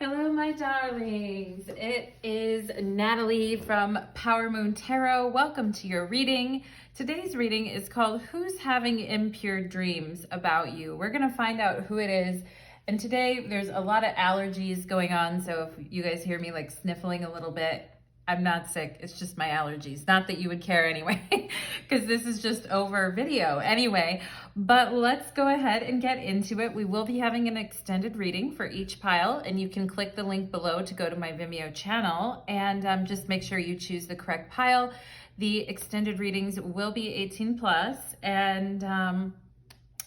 Hello, my darlings. It is Natalie from Power Moon Tarot. Welcome to your reading. Today's reading is called Who's Having Impure Dreams About You? We're going to find out who it is. And today there's a lot of allergies going on. So if you guys hear me like sniffling a little bit, I'm not sick. It's just my allergies. Not that you would care anyway, because this is just over video anyway. But let's go ahead and get into it. We will be having an extended reading for each pile, and you can click the link below to go to my Vimeo channel and just make sure you choose the correct pile. The extended readings will be 18 plus. And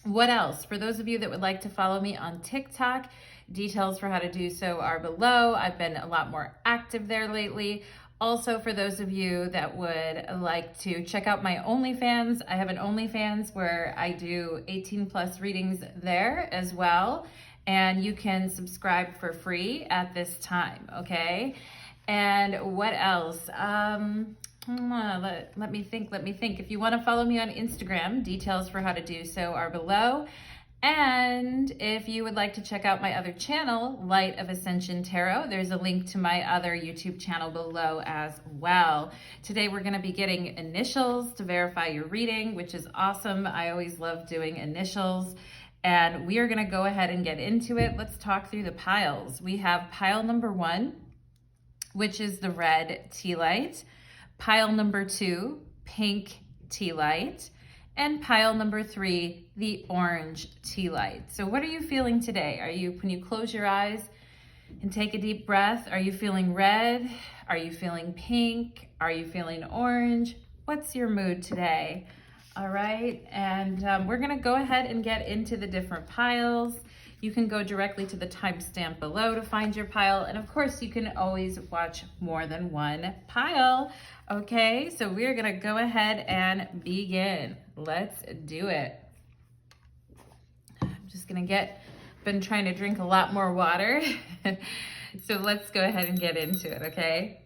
what else? For those of you that would like to follow me on TikTok, details for how to do so are below. I've been a lot more active there lately. Also, for those of you that would like to check out my OnlyFans, I have an OnlyFans where I do 18 plus readings there as well. And you can subscribe for free at this time, okay? And what else? Let me think. If you want to follow me on Instagram, details for how to do so are below. And if you would like to check out my other channel, Light of Ascension Tarot, there's a link to my other YouTube channel below as well. Today we're going to be getting initials to verify your reading, which is awesome. I always love doing initials. And we are going to go ahead and get into it. Let's talk through the piles. We have pile number 1, which is the red tea light. Pile number 2, pink tea light. And pile number 3, the orange tea light. So what are you feeling today? When you close your eyes and take a deep breath, are you feeling red? Are you feeling pink? Are you feeling orange? What's your mood today? All right, and we're gonna go ahead and get into the different piles. You can go directly to the timestamp below to find your pile. And of course, you can always watch more than one pile. Okay, so we're gonna go ahead and begin. Let's do it. I'm just been trying to drink a lot more water. So let's go ahead and get into it, okay?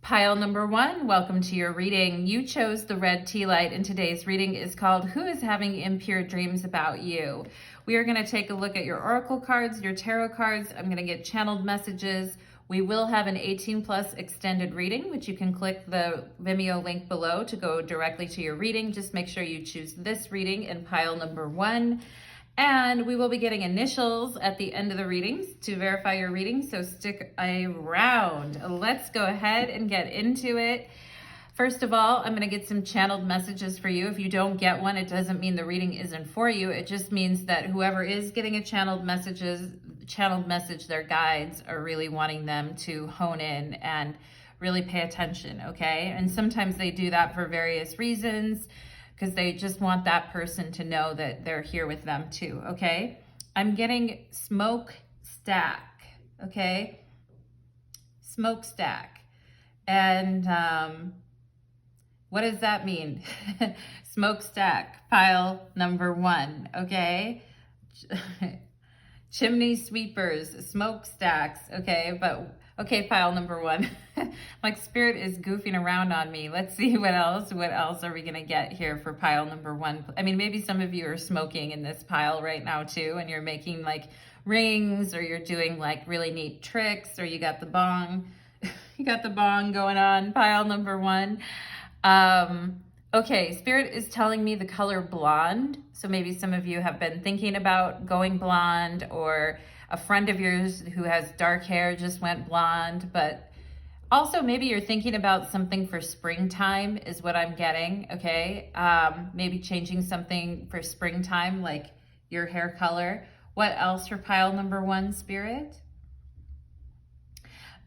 Pile number 1, welcome to your reading. You chose the red tea light, and today's reading is called Who is Having Impure Dreams About You? We are going to take a look at your oracle cards, your tarot cards. I'm going to get channeled messages. We will have an 18 plus extended reading, which you can click the Vimeo link below to go directly to your reading. Just make sure you choose this reading in pile number 1. And we will be getting initials at the end of the readings to verify your reading, so stick around. Let's go ahead and get into it. First of all, I'm gonna get some channeled messages for you. If you don't get one, it doesn't mean the reading isn't for you. It just means that whoever is getting a channeled message, their guides are really wanting them to hone in and really pay attention, okay? And sometimes they do that for various reasons, because they just want that person to know that they're here with them too, okay? I'm getting smokestack, okay? Smokestack. And what does that mean? Smokestack, pile number 1, okay? Chimney sweepers, smokestacks, okay? But okay, pile number 1. Like spirit is goofing around on me. Let's see what else are we gonna get here for pile number 1. I mean, maybe some of you are smoking in this pile right now too, and you're making like rings, or you're doing like really neat tricks, or you got the bong, you got the bong going on, pile number 1. Okay, spirit is telling me the color blonde. So maybe some of you have been thinking about going blonde, or a friend of yours who has dark hair just went blonde. But also maybe you're thinking about something for springtime is what I'm getting, okay? Maybe changing something for springtime, like your hair color. What else for pile number 1, spirit?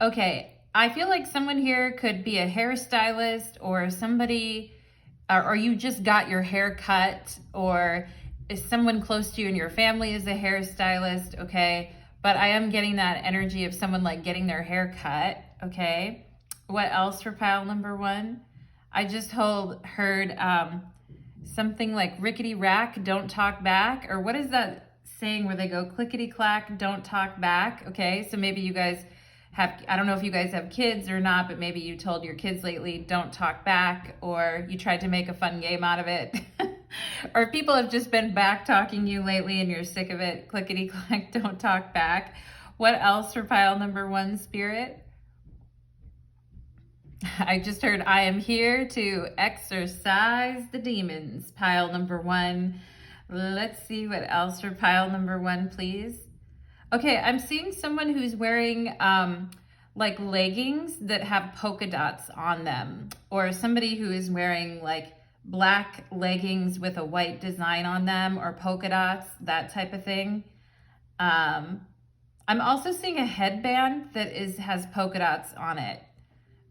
Okay, I feel like someone here could be a hairstylist, or somebody, or you just got your hair cut, or is someone close to you in your family is a hairstylist, okay? But I am getting that energy of someone like getting their hair cut, okay? What else for pile number 1? I just heard something like rickety rack, don't talk back, or what is that saying where they go clickety clack, don't talk back, okay? So maybe you guys I don't know if you guys have kids or not, but maybe you told your kids lately, don't talk back, or you tried to make a fun game out of it. Or people have just been back talking you lately and you're sick of it. Clickety clack, don't talk back. What else for pile number 1, Spirit? I just heard, I am here to exorcise the demons. Pile number 1. Let's see what else for pile number 1, please. Okay, I'm seeing someone who's wearing like leggings that have polka dots on them, or somebody who is wearing like black leggings with a white design on them, or polka dots, that type of thing. I'm also seeing a headband that has polka dots on it.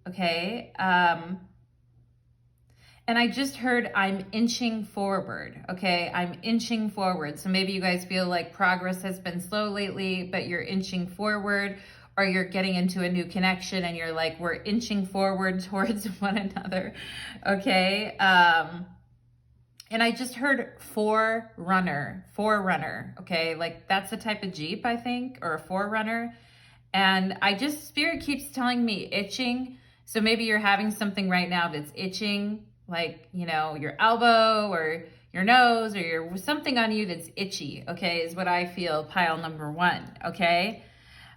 Okay. And I just heard, I'm inching forward. Okay. I'm inching forward. So maybe you guys feel like progress has been slow lately, but you're inching forward, or you're getting into a new connection and you're like, we're inching forward towards one another. Okay. And I just heard forerunner. Okay. Like that's a type of Jeep, I think, or a forerunner. And Spirit keeps telling me itching. So maybe you're having something right now that's itching, like, you know, your elbow or your nose or something on you that's itchy, okay, is what I feel, pile number 1, okay?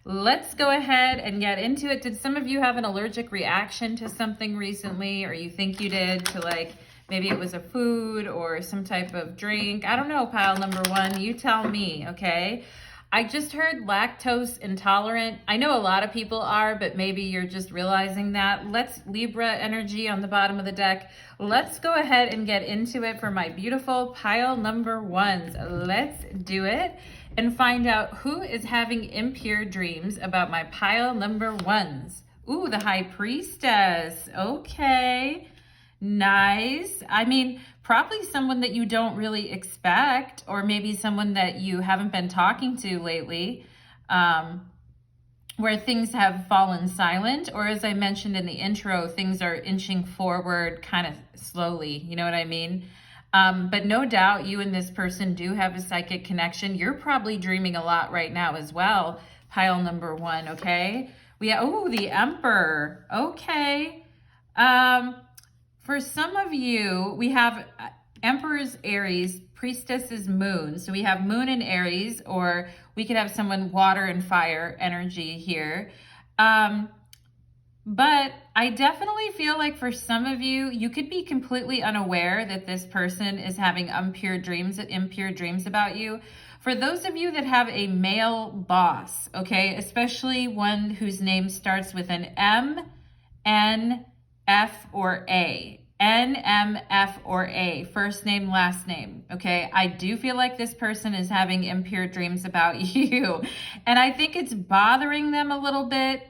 Let's go ahead and get into it. Did some of you have an allergic reaction to something recently, or you think you did, to like, maybe it was a food or some type of drink? I don't know, pile number 1, you tell me, okay? I just heard lactose intolerant. I know a lot of people are, but maybe you're just realizing that. Let's Libra energy on the bottom of the deck. Let's go ahead and get into it for my beautiful pile number 1s. Let's do it and find out who is having impure dreams about my pile number 1s. Ooh, the High Priestess. Okay. Nice. I mean, probably someone that you don't really expect, or maybe someone that you haven't been talking to lately, where things have fallen silent, or as I mentioned in the intro, things are inching forward kind of slowly. You know what I mean? But no doubt you and this person do have a psychic connection. You're probably dreaming a lot right now as well. Pile number 1, okay? The Emperor. Okay. For some of you, we have Emperor's Aries, Priestess is Moon. So we have Moon in Aries, or we could have someone water and fire energy here. But I definitely feel like for some of you, you could be completely unaware that this person is having impure dreams about you. For those of you that have a male boss, okay, especially one whose name starts with an M, N, F, or A. N, M, F, or A. First name, last name. Okay. I do feel like this person is having impure dreams about you. And I think it's bothering them a little bit,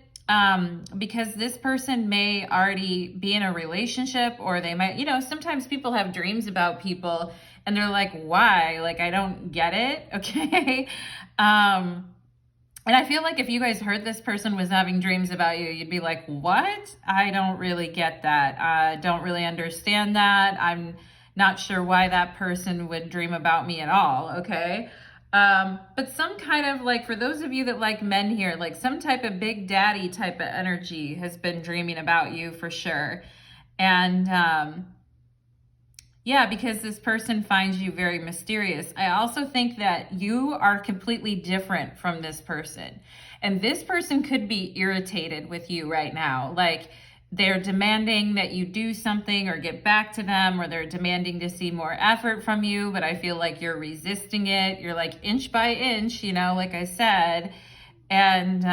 because this person may already be in a relationship, or they might, you know, sometimes people have dreams about people and they're like, why? Like, I don't get it. Okay. And I feel like if you guys heard this person was having dreams about you, you'd be like, what? I don't really get that. I don't really understand that. I'm not sure why that person would dream about me at all, okay? But some kind of, like, for those of you that like men here, like some type of big daddy type of energy has been dreaming about you for sure. And yeah, because this person finds you very mysterious. I also think that you are completely different from this person. And this person could be irritated with you right now. Like, they're demanding that you do something or get back to them, or they're demanding to see more effort from you, but I feel like you're resisting it. You're like inch by inch, you know, like I said. And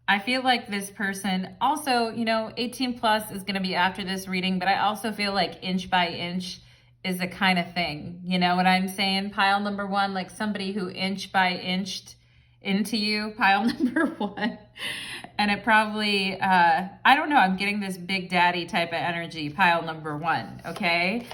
I feel like this person also, you know, 18 plus is going to be after this reading, but I also feel like inch by inch is a kind of thing. You know what I'm saying? Pile number 1, like somebody who inch by inched into you, pile number 1. And it probably, I don't know, I'm getting this big daddy type of energy, pile number 1, okay?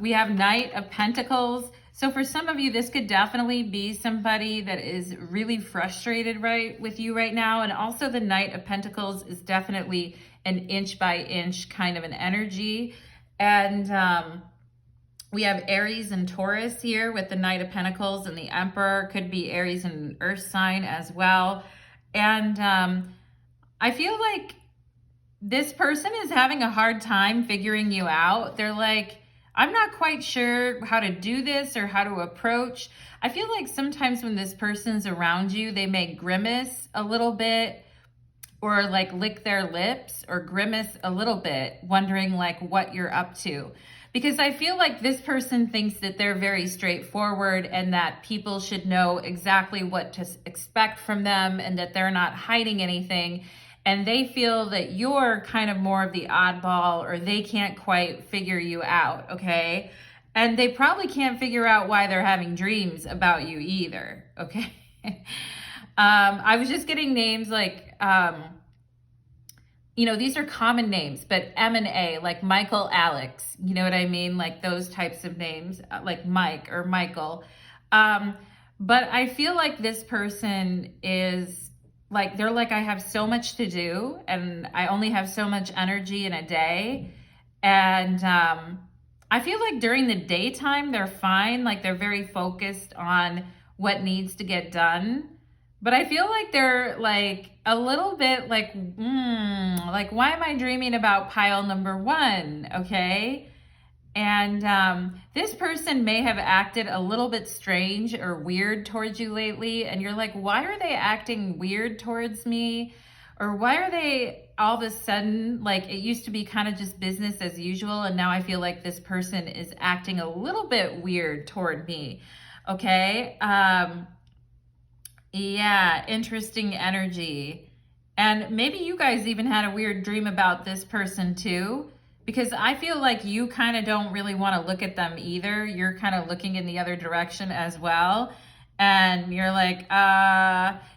We have Knight of Pentacles. So for some of you, this could definitely be somebody that is really frustrated with you right now. And also the Knight of Pentacles is definitely an inch by inch kind of an energy. And we have Aries and Taurus here with the Knight of Pentacles, and the Emperor could be Aries and Earth sign as well. And I feel like this person is having a hard time figuring you out. They're like, I'm not quite sure how to do this or how to approach. I feel like sometimes when this person's around you, they may grimace a little bit or like lick their lips or grimace a little bit, wondering like what you're up to. Because I feel like this person thinks that they're very straightforward and that people should know exactly what to expect from them and that they're not hiding anything. And they feel that you're kind of more of the oddball, or they can't quite figure you out, okay? And they probably can't figure out why they're having dreams about you either, okay? I was just getting names like, you know, these are common names, but M and A, like Michael, Alex, you know what I mean? Like those types of names, like Mike or Michael. But I feel like this person is like, they're like, I have so much to do and I only have so much energy in a day. And I feel like during the daytime, they're fine. Like they're very focused on what needs to get done. But I feel like they're like a little bit like, like, why am I dreaming about pile number one? Okay. And this person may have acted a little bit strange or weird towards you lately. And you're like, why are they acting weird towards me? Or why are they all of a sudden, like it used to be kind of just business as usual. And now I feel like this person is acting a little bit weird toward me. Okay. Yeah, interesting energy. And maybe you guys even had a weird dream about this person too, because I feel like you kind of don't really want to look at them either. You're kind of looking in the other direction as well. And you're like,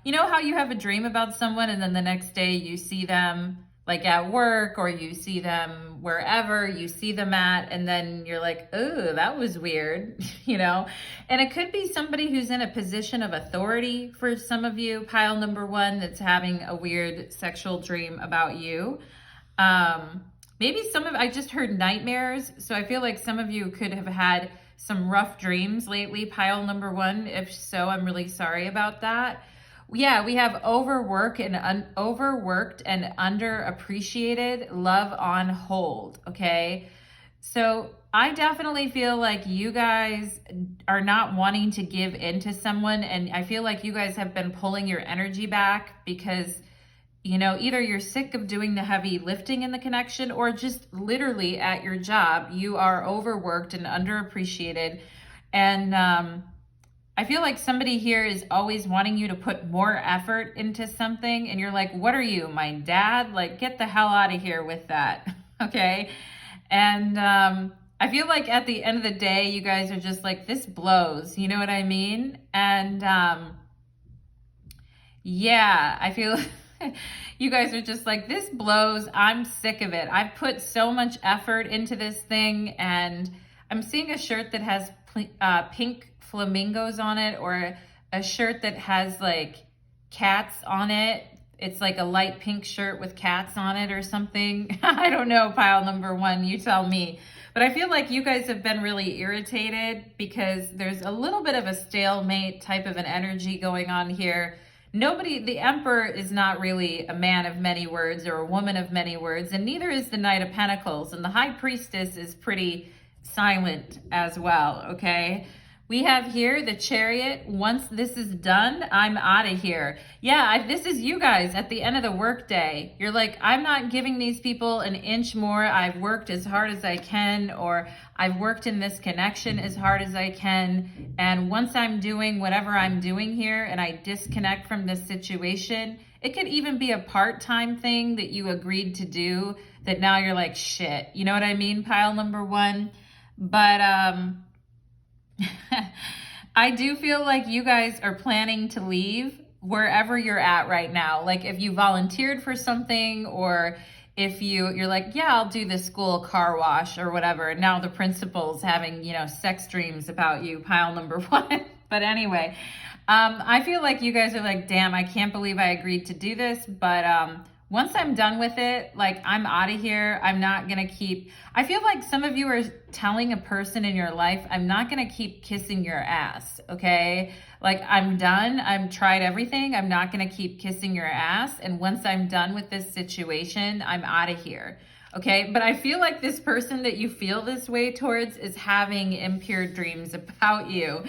you know how you have a dream about someone and then the next day you see them like at work or you see them wherever you see them at, and then you're like, oh, that was weird, you know? And it could be somebody who's in a position of authority for some of you, pile number one, that's having a weird sexual dream about you. Maybe I just heard nightmares, so I feel like some of you could have had some rough dreams lately, pile number one. If so, I'm really sorry about that. Yeah, we have overworked and underappreciated, love on hold, okay? So I definitely feel like you guys are not wanting to give in to someone, and I feel like you guys have been pulling your energy back because, you know, either you're sick of doing the heavy lifting in the connection, or just literally at your job, you are overworked and underappreciated. And I feel like somebody here is always wanting you to put more effort into something. And you're like, what are you, my dad? Like, get the hell out of here with that. Okay. And I feel like at the end of the day, you guys are just like, this blows. You know what I mean? And yeah, I feel you guys are just like, this blows. I'm sick of it. I've put so much effort into this thing. And I'm seeing a shirt that has pink flamingos on it, or a shirt that has like cats on it. It's like a light pink shirt with cats on it or something. I don't know, pile number one, you tell me. But I feel like you guys have been really irritated because there's a little bit of a stalemate type of an energy going on here. The Emperor is not really a man of many words or a woman of many words, and neither is the Knight of Pentacles. And the High Priestess is pretty silent as well, okay? We have here the Chariot. Once this is done, I'm out of here. Yeah, this is you guys at the end of the workday. You're like, I'm not giving these people an inch more. I've worked as hard as I can, or I've worked in this connection as hard as I can. And once I'm doing whatever I'm doing here and I disconnect from this situation, it could even be a part-time thing that you agreed to do that now you're like, shit. You know what I mean, pile number one? But I do feel like you guys are planning to leave wherever you're at right now. Like if you volunteered for something, or if you're like, yeah, I'll do the school car wash or whatever. And now the principal's having, you know, sex dreams about you, pile number one. But anyway, I feel like you guys are like, damn, I can't believe I agreed to do this. But once I'm done with it, like, I'm out of here. I'm not going to keep, I feel like some of you are telling a person in your life, I'm not going to keep kissing your ass, okay? Like, I'm done. I've tried everything. I'm not going to keep kissing your ass. And once I'm done with this situation, I'm out of here. Okay, but I feel like this person that you feel this way towards is having impure dreams about you.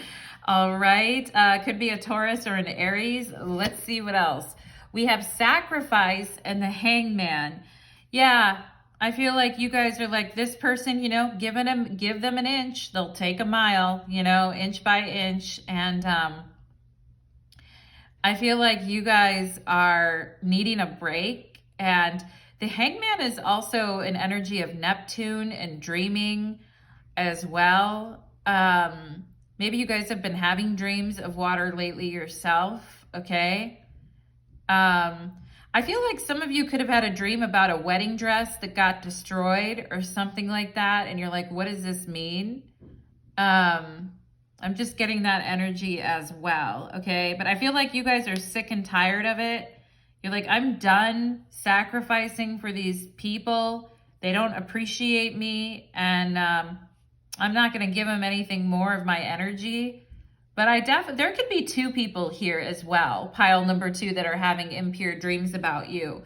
All right, could be a Taurus or an Aries. Let's see what else. We have sacrifice and the hangman. Yeah, I feel like you guys are like this person, you know, give them an inch, they'll take a mile, you know, inch by inch. And I feel like you guys are needing a break. And the hangman is also an energy of Neptune and dreaming as well. Maybe you guys have been having dreams of water lately yourself, okay? I feel like some of you could have had a dream about a wedding dress that got destroyed or something like that, and you're like, what does this mean? I'm just getting that energy as well, okay? But I feel like you guys are sick and tired of it. You're like, I'm done sacrificing for these people. They don't appreciate me, and I'm not going to give them anything more of my energy. But there could be two people here as well, pile number 2, that are having impure dreams about you.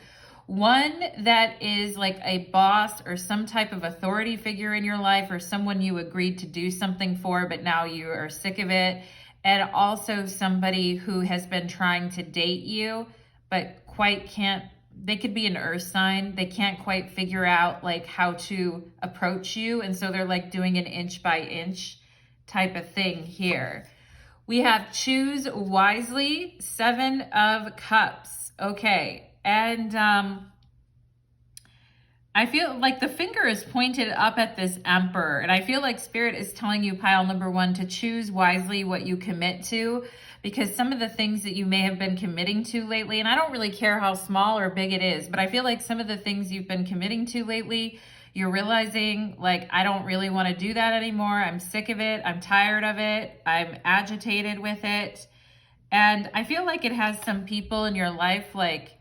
One that is like a boss or some type of authority figure in your life, or someone you agreed to do something for, but now you are sick of it. And also somebody who has been trying to date you, but quite can't. They could be an earth sign. They can't quite figure out like how to approach you. And so they're like doing an inch by inch type of thing here. We have choose wisely, 7 of Cups. Okay. And I feel like the finger is pointed up at this Emperor. And I feel like Spirit is telling you, pile number 1, to choose wisely what you commit to. Because some of the things that you may have been committing to lately, and I don't really care how small or big it is, but I feel like some of the things you've been committing to lately, you're realizing, like, I don't really want to do that anymore. I'm sick of it. I'm tired of it. I'm agitated with it. And I feel like it has some people in your life, like,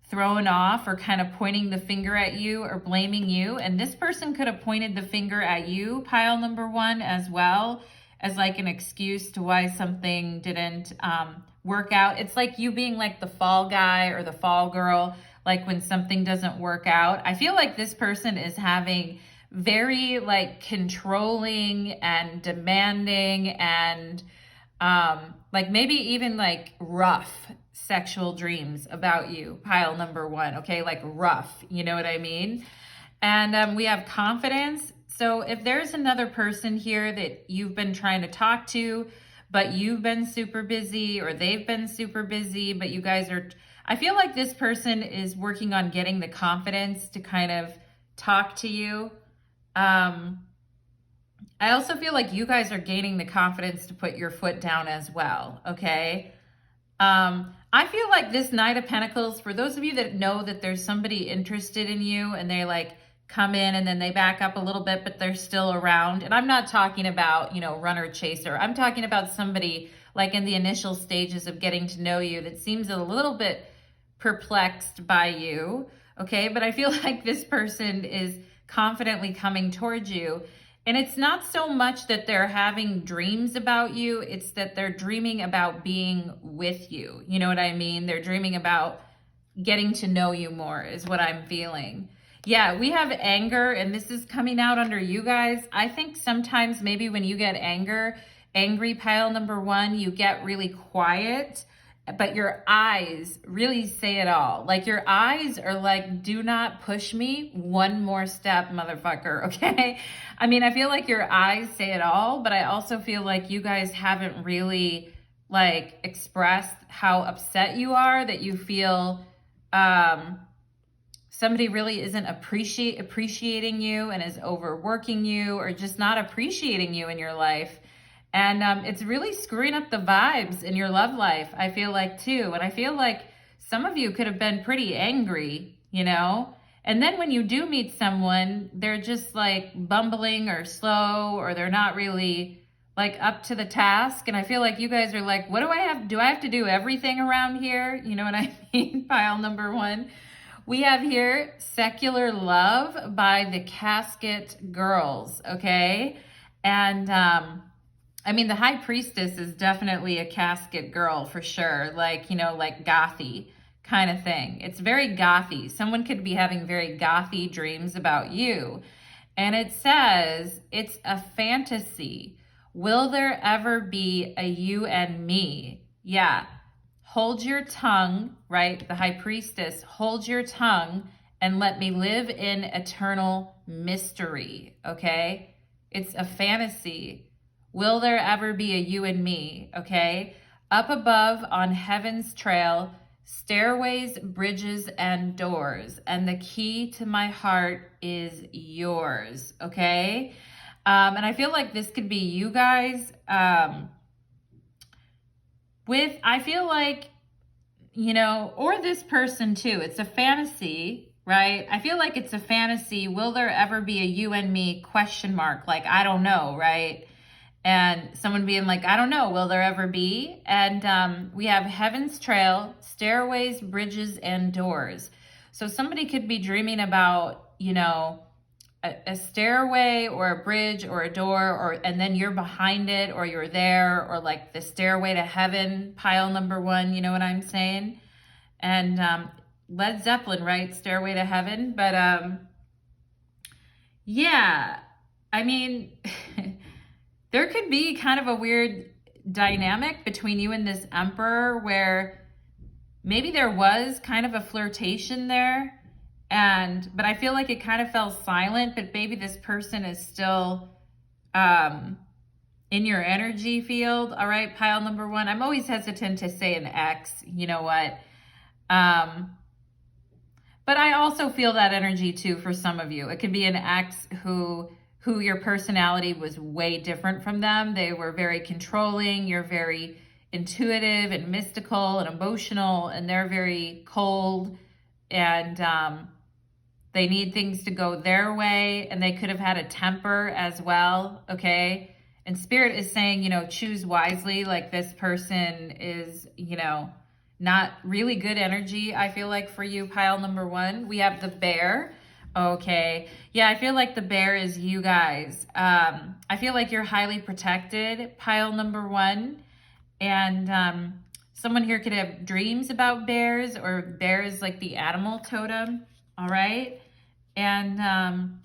thrown off or kind of pointing the finger at you or blaming you. And this person could have pointed the finger at you, pile number 1, as well, as like an excuse to why something didn't work out. It's like you being like the fall guy or the fall girl, like when something doesn't work out. I feel like this person is having very like controlling and demanding and like maybe even like rough sexual dreams about you, pile number 1, okay? Like rough, you know what I mean? And we have confidence. So if there's another person here that you've been trying to talk to, but you've been super busy, or they've been super busy, but you guys are, I feel like this person is working on getting the confidence to kind of talk to you. I also feel like you guys are gaining the confidence to put your foot down as well, okay? I feel like this Knight of Pentacles, for those of you that know that there's somebody interested in you and they like come in and then they back up a little bit, but they're still around. And I'm not talking about, you know, runner chaser. I'm talking about somebody like in the initial stages of getting to know you that seems a little bit perplexed by you, okay? But I feel like this person is confidently coming towards you. And it's not so much that they're having dreams about you, it's that they're dreaming about being with you. You know what I mean? They're dreaming about getting to know you more is what I'm feeling. Yeah, we have anger, and this is coming out under you guys. I think sometimes maybe when you get angry, pile number 1, you get really quiet, but your eyes really say it all. Like your eyes are like, do not push me one more step, motherfucker, okay? I mean, I feel like your eyes say it all, but I also feel like you guys haven't really like expressed how upset you are, that you feel somebody really isn't appreciating you and is overworking you or just not appreciating you in your life. And it's really screwing up the vibes in your love life, I feel like, too. And I feel like some of you could have been pretty angry, you know? And then when you do meet someone, they're just like bumbling or slow, or they're not really like up to the task. And I feel like you guys are like, what do I have? Do I have to do everything around here? You know what I mean? Pile number 1. We have here Secular Love by the Casket Girls, okay? And I mean, the High Priestess is definitely a casket girl for sure. Like, you know, like gothy kind of thing. It's very gothy. Someone could be having very gothy dreams about you. And it says, it's a fantasy. Will there ever be a you and me? Yeah. Hold your tongue, right? The high priestess, hold your tongue and let me live in eternal mystery, okay? It's a fantasy. Will there ever be a you and me, okay? Up above on heaven's trail, stairways, bridges, and doors, and the key to my heart is yours, okay? And I feel like this could be you guys. I feel like, you know, or this person too. It's a fantasy, right? I feel like it's a fantasy. Will there ever be a you and me ? Like, I don't know, right? And someone being like, I don't know, will there ever be? And we have heaven's trail, stairways, bridges, and doors. So somebody could be dreaming about, you know, a stairway or a bridge or a door, and then you're behind it, or you're there, or like the stairway to heaven, pile number 1, you know what I'm saying? And Led Zeppelin, right? Stairway to Heaven. But yeah, I mean, there could be kind of a weird dynamic between you and this emperor where maybe there was kind of a flirtation there. But I feel like it kind of fell silent, but maybe this person is still in your energy field. All right, pile number 1. I'm always hesitant to say an ex, you know what? But I also feel that energy too for some of you. It could be an ex who your personality was way different from them. They were very controlling. You're very intuitive and mystical and emotional, and they're very cold, and they need things to go their way, and they could have had a temper as well, okay? And Spirit is saying, you know, choose wisely. Like, this person is, you know, not really good energy, I feel like, for you, pile number 1. We have the bear. Okay. Yeah, I feel like the bear is you guys. I feel like you're highly protected, pile number 1. And someone here could have dreams about bears, or bears like the animal totem. All right. And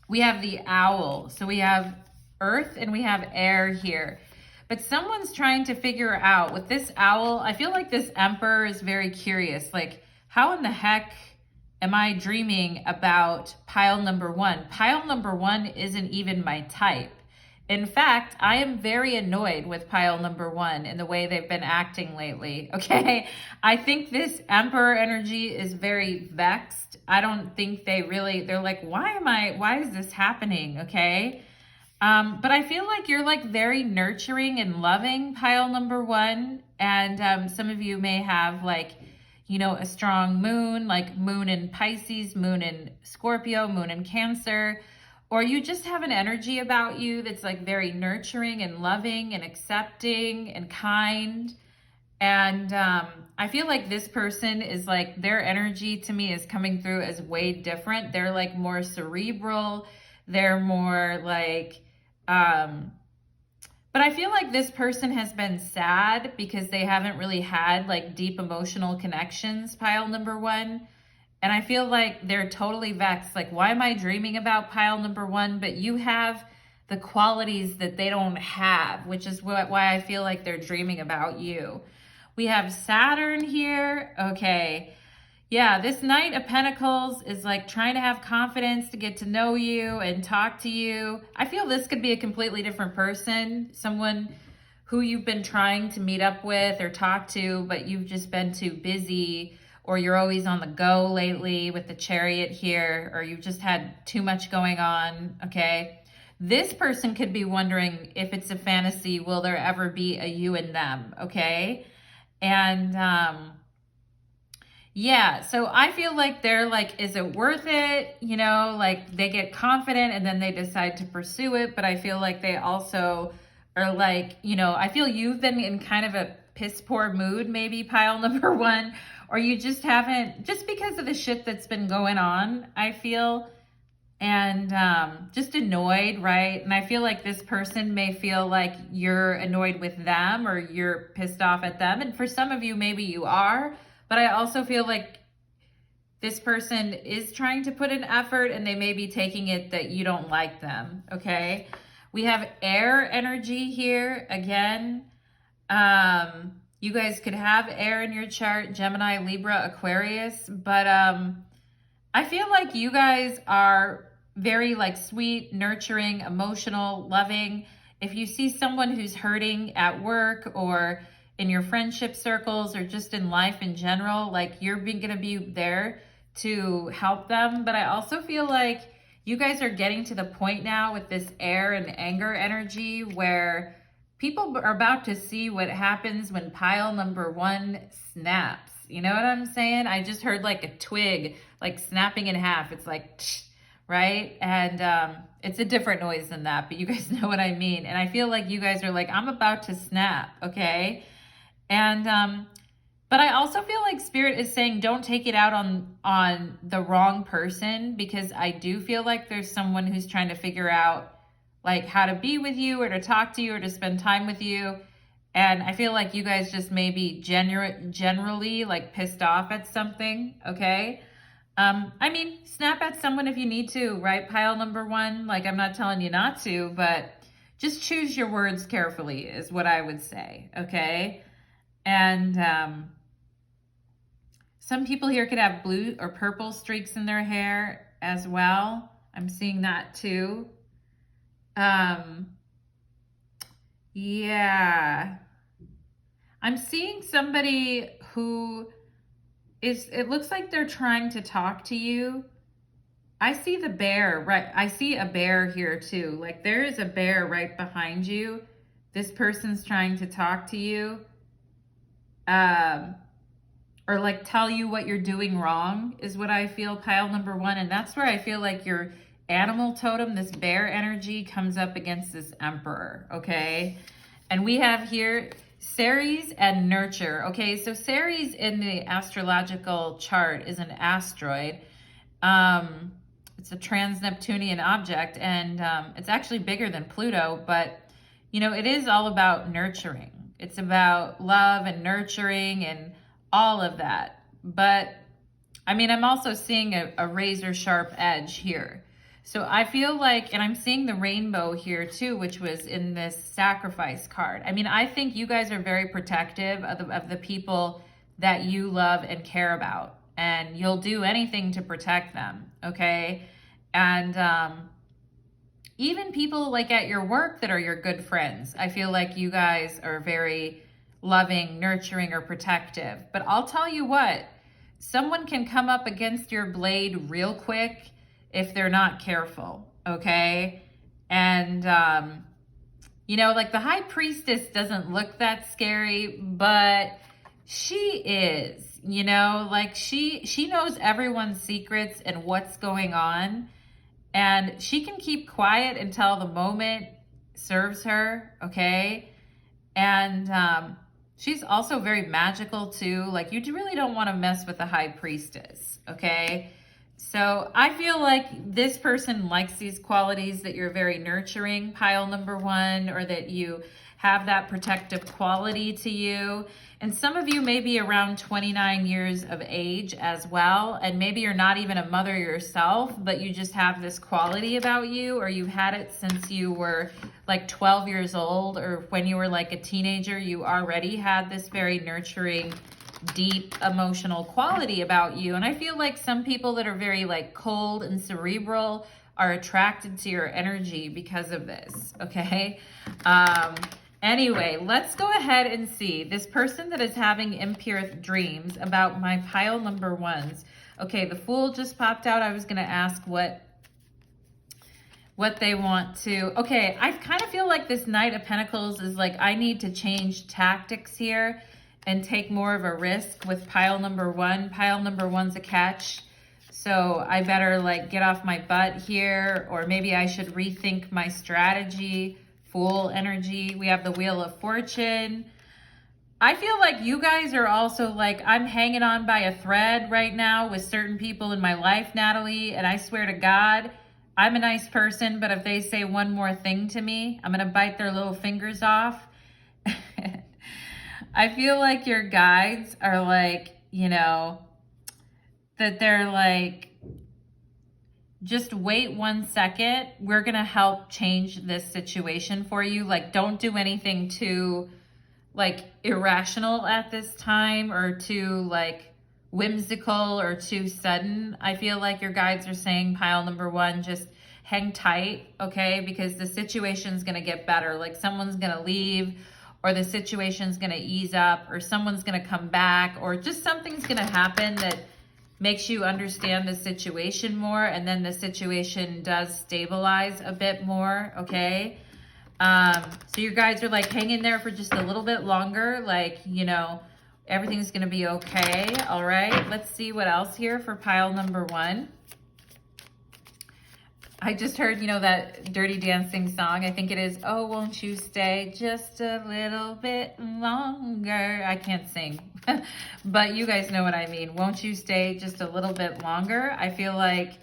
we have the owl. So we have earth and we have air here. But someone's trying to figure out with this owl, I feel like this emperor is very curious. Like, how in the heck am I dreaming about pile number 1? Pile number 1 isn't even my type. In fact, I am very annoyed with pile number 1 and the way they've been acting lately, okay? I think this emperor energy is very vexed. I don't think they're like, why is this happening, okay? But I feel like you're like very nurturing and loving, pile number 1. And some of you may have like, you know, a strong moon, like moon in Pisces, moon in Scorpio, moon in Cancer, or you just have an energy about you that's like very nurturing and loving and accepting and kind. And I feel like this person is like, their energy to me is coming through as way different. They're like more cerebral. They're more like, but I feel like this person has been sad because they haven't really had like deep emotional connections, pile number 1. And I feel like they're totally vexed. Like, why am I dreaming about pile number 1? But you have the qualities that they don't have, which is why I feel like they're dreaming about you. We have Saturn here. Okay. Yeah, this Knight of Pentacles is like trying to have confidence to get to know you and talk to you. I feel this could be a completely different person, someone who you've been trying to meet up with or talk to, but you've just been too busy, or you're always on the go lately with the Chariot here, or you've just had too much going on, okay? This person could be wondering if it's a fantasy, will there ever be a you and them, okay? And yeah, so I feel like they're like, is it worth it? You know, like they get confident and then they decide to pursue it. But I feel like they also are like, you know, I feel you've been in kind of a piss poor mood, maybe, pile number 1, or you just haven't, just because of the shit that's been going on, I feel, and just annoyed, right? And I feel like this person may feel like you're annoyed with them or you're pissed off at them. And for some of you, maybe you are. but I also feel like this person is trying to put an effort and they may be taking it that you don't like them, okay? We have air energy here again. You guys could have air in your chart, Gemini, Libra, Aquarius, but I feel like you guys are very like sweet, nurturing, emotional, loving. If you see someone who's hurting at work or in your friendship circles or just in life in general, like you're gonna be there to help them. But I also feel like you guys are getting to the point now with this air and anger energy where people are about to see what happens when pile number one snaps. You know what I'm saying? I just heard like a twig, like snapping in half. It's like, tsh, right? And it's a different noise than that, but you guys know what I mean. And I feel like you guys are like, I'm about to snap, okay? And, but I also feel like Spirit is saying, don't take it out on the wrong person, because I do feel like there's someone who's trying to figure out like how to be with you or to talk to you or to spend time with you. And I feel like you guys just may be generally like pissed off at something, okay? I mean, snap at someone if you need to, right? Pile number one, like I'm not telling you not to, but just choose your words carefully is what I would say, okay? And some people here could have blue or purple streaks in their hair as well. I'm seeing that too. Yeah. I'm seeing somebody who is, it looks like they're trying to talk to you. I see the bear, right? I see a bear here too. Like there is a bear right behind you. This person's trying to talk to you. Or like tell you what you're doing wrong is what I feel, pile number one. And that's where I feel like your animal totem, this bear energy, comes up against this emperor, okay? And we have here Ceres and nurture, okay? So Ceres in the astrological chart is an asteroid. It's a trans-Neptunian object, and it's actually bigger than Pluto, but you know, it is all about nurturing. It's about love and nurturing and all of that. But I mean, I'm also seeing a razor sharp edge here. So I feel like, and I'm seeing the rainbow here too, which was in this sacrifice card. I mean, I think you guys are very protective of the people that you love and care about, and you'll do anything to protect them, okay? And even people like at your work that are your good friends, I feel like you guys are very loving, nurturing, or protective. But I'll tell you what, someone can come up against your blade real quick if they're not careful, okay? And, you know, like the High Priestess doesn't look that scary, but she is, you know, like she knows everyone's secrets and what's going on, and she can keep quiet until the moment serves her, okay? And she's also very magical too. Like you really don't want to mess with the High Priestess, okay? So I feel like this person likes these qualities, that you're very nurturing, pile number one, or that you have that protective quality to you. And some of you may be around 29 years of age as well. And maybe you're not even a mother yourself, but you just have this quality about you, or you've had it since you were like 12 years old, or when you were like a teenager, you already had this very nurturing, deep emotional quality about you. And I feel like some people that are very like cold and cerebral are attracted to your energy because of this, okay? Anyway, let's go ahead and see this person that is having impure dreams about my pile number ones. Okay, the Fool just popped out. I was going to ask what they want to. Okay, I kind of feel like this Knight of Pentacles is like, I need to change tactics here and take more of a risk with pile number one. Pile number one's a catch. So I better like get off my butt here, or maybe I should rethink my strategy. Fool energy. We have the Wheel of Fortune. I feel like you guys are also like, I'm hanging on by a thread right now with certain people in my life, Natalie, and I swear to God, I'm a nice person, but if they say one more thing to me, I'm going to bite their little fingers off. I feel like your guides are like you know, that they're like, just wait 1 second. We're going to help change this situation for you. Like, don't do anything too, like, irrational at this time, or too, like, whimsical or too sudden. I feel like your guides are saying, pile number one, just hang tight, okay? Because the situation's going to get better. Like, someone's going to leave, or the situation's going to ease up, or someone's going to come back, or just something's going to happen that makes you understand the situation more, and then the situation does stabilize a bit more, okay? So your guides are like, hang in there for just a little bit longer, like, you know, everything's gonna be okay, all right? Let's see what else here for pile number one. I just heard, you know, that Dirty Dancing song. I think it is, oh, won't you stay just a little bit longer? I can't sing, but you guys know what I mean. Won't you stay just a little bit longer? I feel like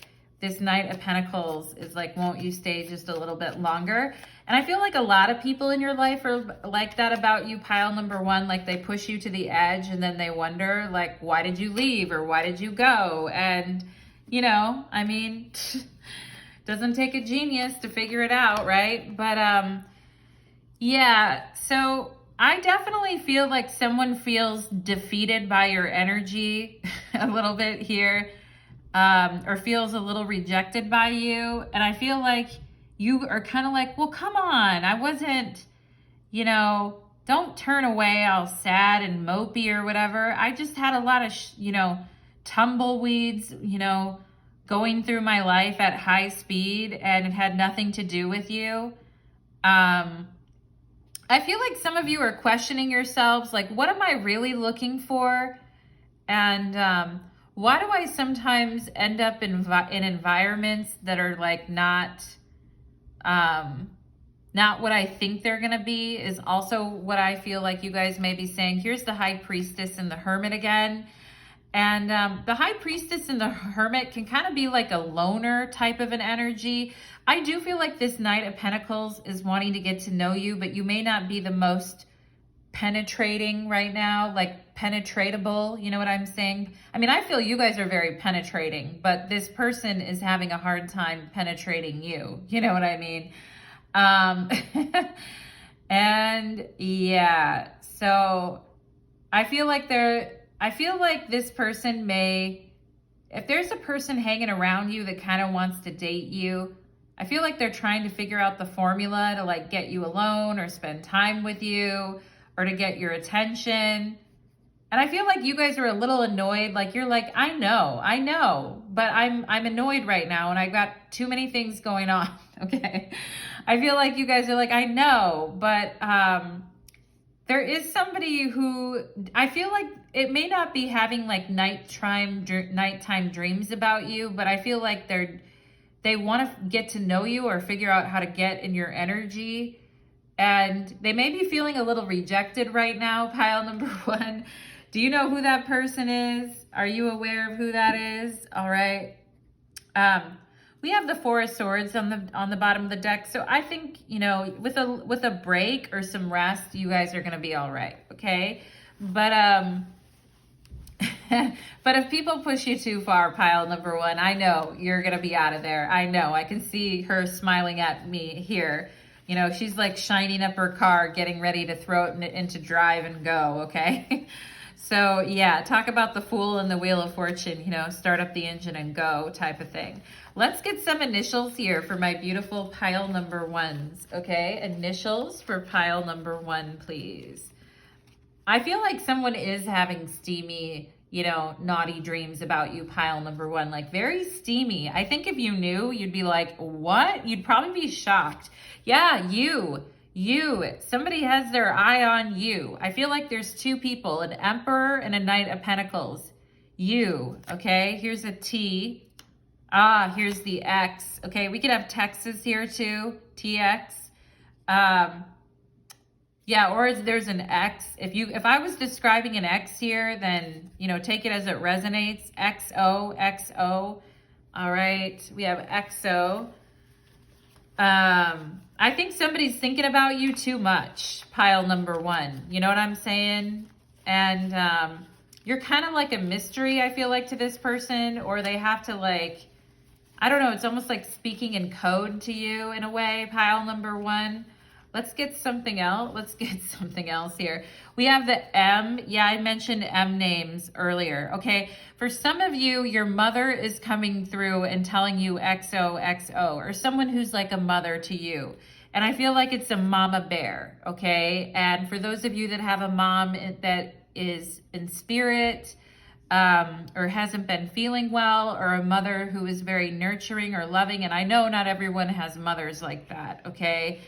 this Knight of Pentacles is like, won't you stay just a little bit longer? And I feel like a lot of people in your life are like that about you, pile number one. Like, they push you to the edge, and then they wonder, like, why did you leave, or why did you go? And, you know, I mean... doesn't take a genius to figure it out, right? But yeah, so I definitely feel like someone feels defeated by your energy a little bit here, or feels a little rejected by you. And I feel like you are kind of like, well, come on, I wasn't, you know, don't turn away all sad and mopey or whatever. I just had a lot of, you know, tumbleweeds, you know, going through my life at high speed, and it had nothing to do with you. I feel like some of you are questioning yourselves, like, what am I really looking for? And why do I sometimes end up in environments that are like not what I think they're gonna be, is also what I feel like you guys may be saying. Here's the High Priestess and the Hermit again. And the High Priestess and the Hermit can kind of be like a loner type of an energy. I do feel like this Knight of Pentacles is wanting to get to know you, but you may not be the most penetrating right now, like penetratable, you know what I'm saying? I mean, I feel you guys are very penetrating, but this person is having a hard time penetrating you, you know what I mean? And yeah, so I feel like this person may, if there's a person hanging around you that kind of wants to date you, I feel like they're trying to figure out the formula to like get you alone or spend time with you or to get your attention. And I feel like you guys are a little annoyed. Like, you're like, I know, but I'm annoyed right now, and I've got too many things going on. Okay. I feel like you guys are like, I know, but, there is somebody who, I feel like it may not be having like nighttime dreams about you, but I feel like they want to get to know you or figure out how to get in your energy. And they may be feeling a little rejected right now, pile number one. Do you know who that person is? Are you aware of who that is? All right. We have the Four of Swords on the bottom of the deck. So I think, you know, with a break or some rest, you guys are going to be all right. Okay. But, but if people push you too far, pile number one, I know you're going to be out of there. I know. I can see her smiling at me here. You know, she's like shining up her car, getting ready to throw it into drive and go. Okay. So yeah, talk about the Fool and the Wheel of Fortune, you know, start up the engine and go type of thing. Let's get some initials here for my beautiful pile number ones, okay? Initials for pile number one, please. I feel like someone is having steamy, you know, naughty dreams about you, pile number one, like very steamy. I think if you knew, you'd be like, what? You'd probably be shocked. Yeah, you, somebody has their eye on you. I feel like there's two people, an Emperor and a Knight of Pentacles. You, okay? Here's a T. Ah, here's the X. Okay, we could have Texas here too, TX. Yeah, or there's an X. If I was describing an X here, then, you know, take it as it resonates. XO, XO. All right, we have XO. I think somebody's thinking about you too much, pile number one. You know what I'm saying? And you're kind of like a mystery, I feel like, to this person, or they have to like, I don't know, it's almost like speaking in code to you in a way, pile number one. Let's get something else. Let's get something else here. We have the M. Yeah, I mentioned M names earlier. Okay. For some of you, your mother is coming through and telling you XOXO, or someone who's like a mother to you. And I feel like it's a mama bear. Okay. And for those of you that have a mom that is in spirit, or hasn't been feeling well, or a mother who is very nurturing or loving. And I know not everyone has mothers like that. Okay.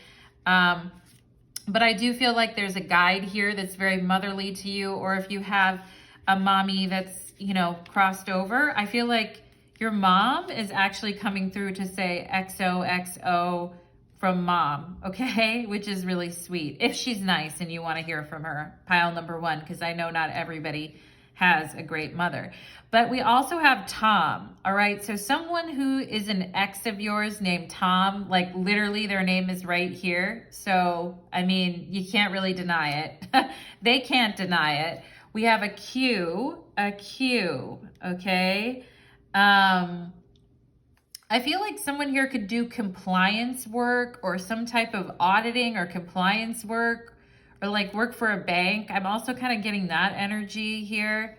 But I do feel like there's a guide here that's very motherly to you, or if you have a mommy that's, you know, crossed over, I feel like your mom is actually coming through to say XOXO from mom, okay? Which is really sweet. If she's nice and you want to hear from her, pile number one, because I know not everybody has a great mother. But we also have Tom, all right? So someone who is an ex of yours named Tom, like literally their name is right here. So, I mean, you can't really deny it. They can't deny it. We have a Q, okay? I feel like someone here could do compliance work or some type of auditing or compliance work, or like work for a bank. I'm also kind of getting that energy here.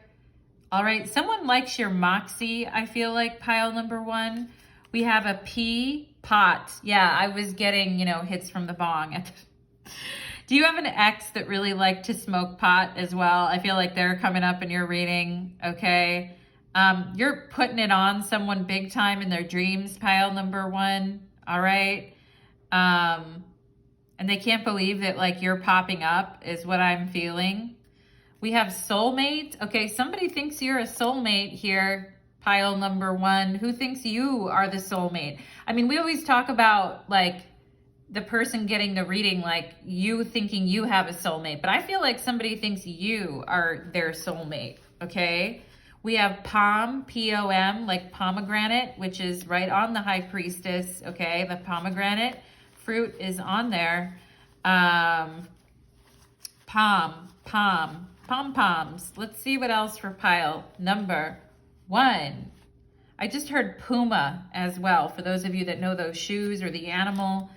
All right, someone likes your moxie, I feel like, pile number one. We have a P, pot. Yeah, I was getting, you know, hits from the bong. Do you have an ex that really liked to smoke pot as well? I feel like they're coming up in your reading, okay? You're putting it on someone big time in their dreams, pile number one, all right? And they can't believe that, like, you're popping up is what I'm feeling. We have soulmate. Okay, somebody thinks you're a soulmate here, pile number one. Who thinks you are the soulmate? I mean, we always talk about, like, the person getting the reading, like, you thinking you have a soulmate. But I feel like somebody thinks you are their soulmate, okay? We have Pom, P-O-M, like pomegranate, which is right on the High Priestess, okay? The pomegranate fruit is on there. Pom-poms. Let's see what else for pile number one. I just heard puma as well, for those of you that know those shoes or the animal.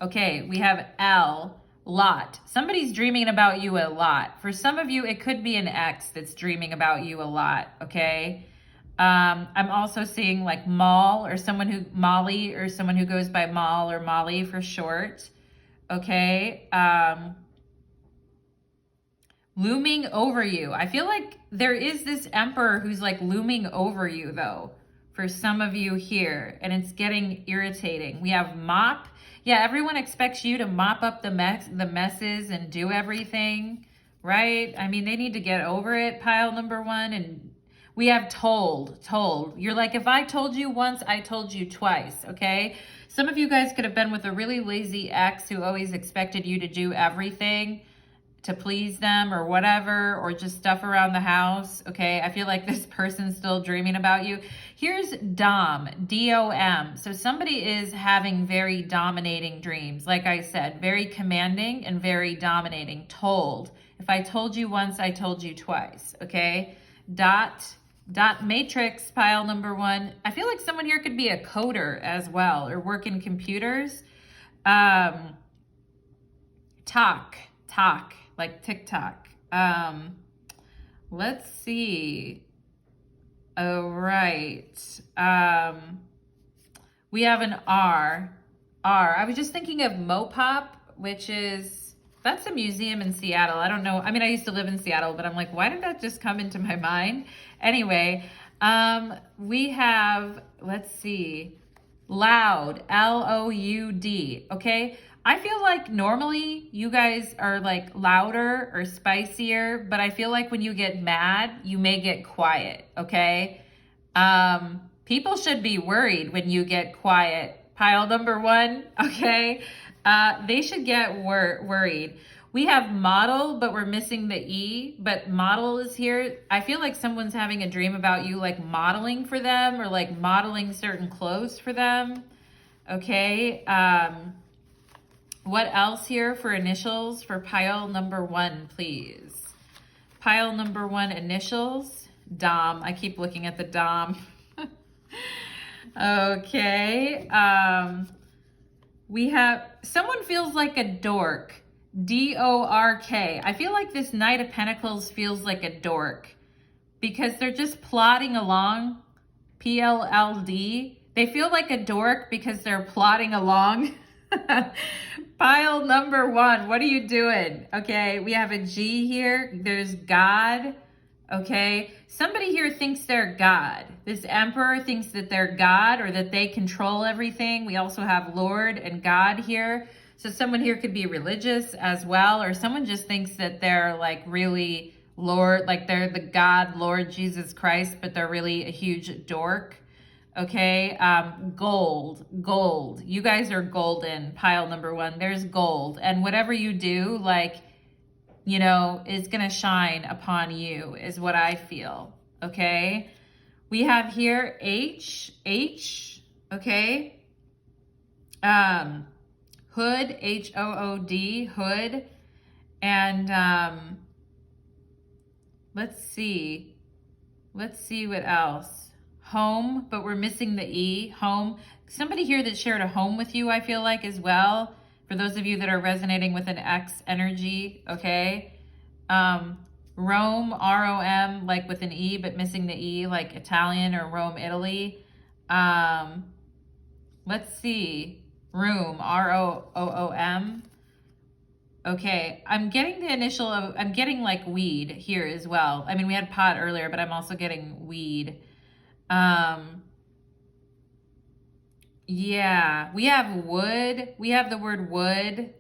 Okay, we have L, lot. Somebody's dreaming about you a lot. For some of you, it could be an ex that's dreaming about you a lot, okay? I'm also seeing like Moll, or someone who, Molly, or someone who goes by Moll or Molly for short, okay? Looming over you. I feel like there is this emperor who's like looming over you though, for some of you here, and it's getting irritating. We have mop. Yeah, everyone expects you to mop up the messes and do everything, right? I mean, they need to get over it, pile number one. And we have told. You're like, if I told you once, I told you twice, okay? Some of you guys could have been with a really lazy ex who always expected you to do everything to please them or whatever, or just stuff around the house, okay? I feel like this person's still dreaming about you. Here's Dom, D-O-M. So somebody is having very dominating dreams. Like I said, very commanding and very dominating. Told. If I told you once, I told you twice, okay? Dot matrix, pile number one. I feel like someone here could be a coder as well, or work in computers. Talk. Like Tik Tok. Let's see. All right. We have an R. I was just thinking of Mopop, which is, that's a museum in Seattle. I don't know. I mean, I used to live in Seattle, but I'm like, why did that just come into my mind? Anyway, we have, let's see, Loud, L-O-U-D, okay? I feel like normally you guys are like louder or spicier, but I feel like when you get mad, you may get quiet, okay? People should be worried when you get quiet. Pile number one, okay? They should get worried. We have model, but we're missing the E, but model is here. I feel like someone's having a dream about you, like modeling for them, or like modeling certain clothes for them, okay? What else here for initials for pile number one, please? Pile number 1, initials. Dom. I keep looking at the Dom. Okay. We have, someone feels like a dork. D-O-R-K. I feel like this Knight of Pentacles feels like a dork because they're just plodding along. P-L-L-D. They feel like a dork because they're plodding along. Pile number 1, what are you doing? Okay, we have a G here. There's God. Okay, somebody here thinks they're God. This Emperor thinks that they're God or that they control everything. We also have Lord and God here. So someone here could be religious as well, or someone just thinks that they're like really Lord, like they're the God, Lord Jesus Christ, but they're really a huge dork. Okay, gold. You guys are golden. Pile number 1, there's gold. And whatever you do, like, you know, is going to shine upon you is what I feel. Okay, we have here H, okay, hood, H-O-O-D, hood, and let's see what else. Home, but we're missing the E, home. Somebody here that shared a home with you, I feel like, as well. For those of you that are resonating with an X energy, okay? Rome, R-O-M, like with an E, but missing the E, like Italian or Rome, Italy. Let's see. Room, R-O-O-O-M. Okay, I'm getting the initial of, I'm getting like weed here as well. I mean, we had pot earlier, but I'm also getting weed. Yeah, we have wood. We have the word wood.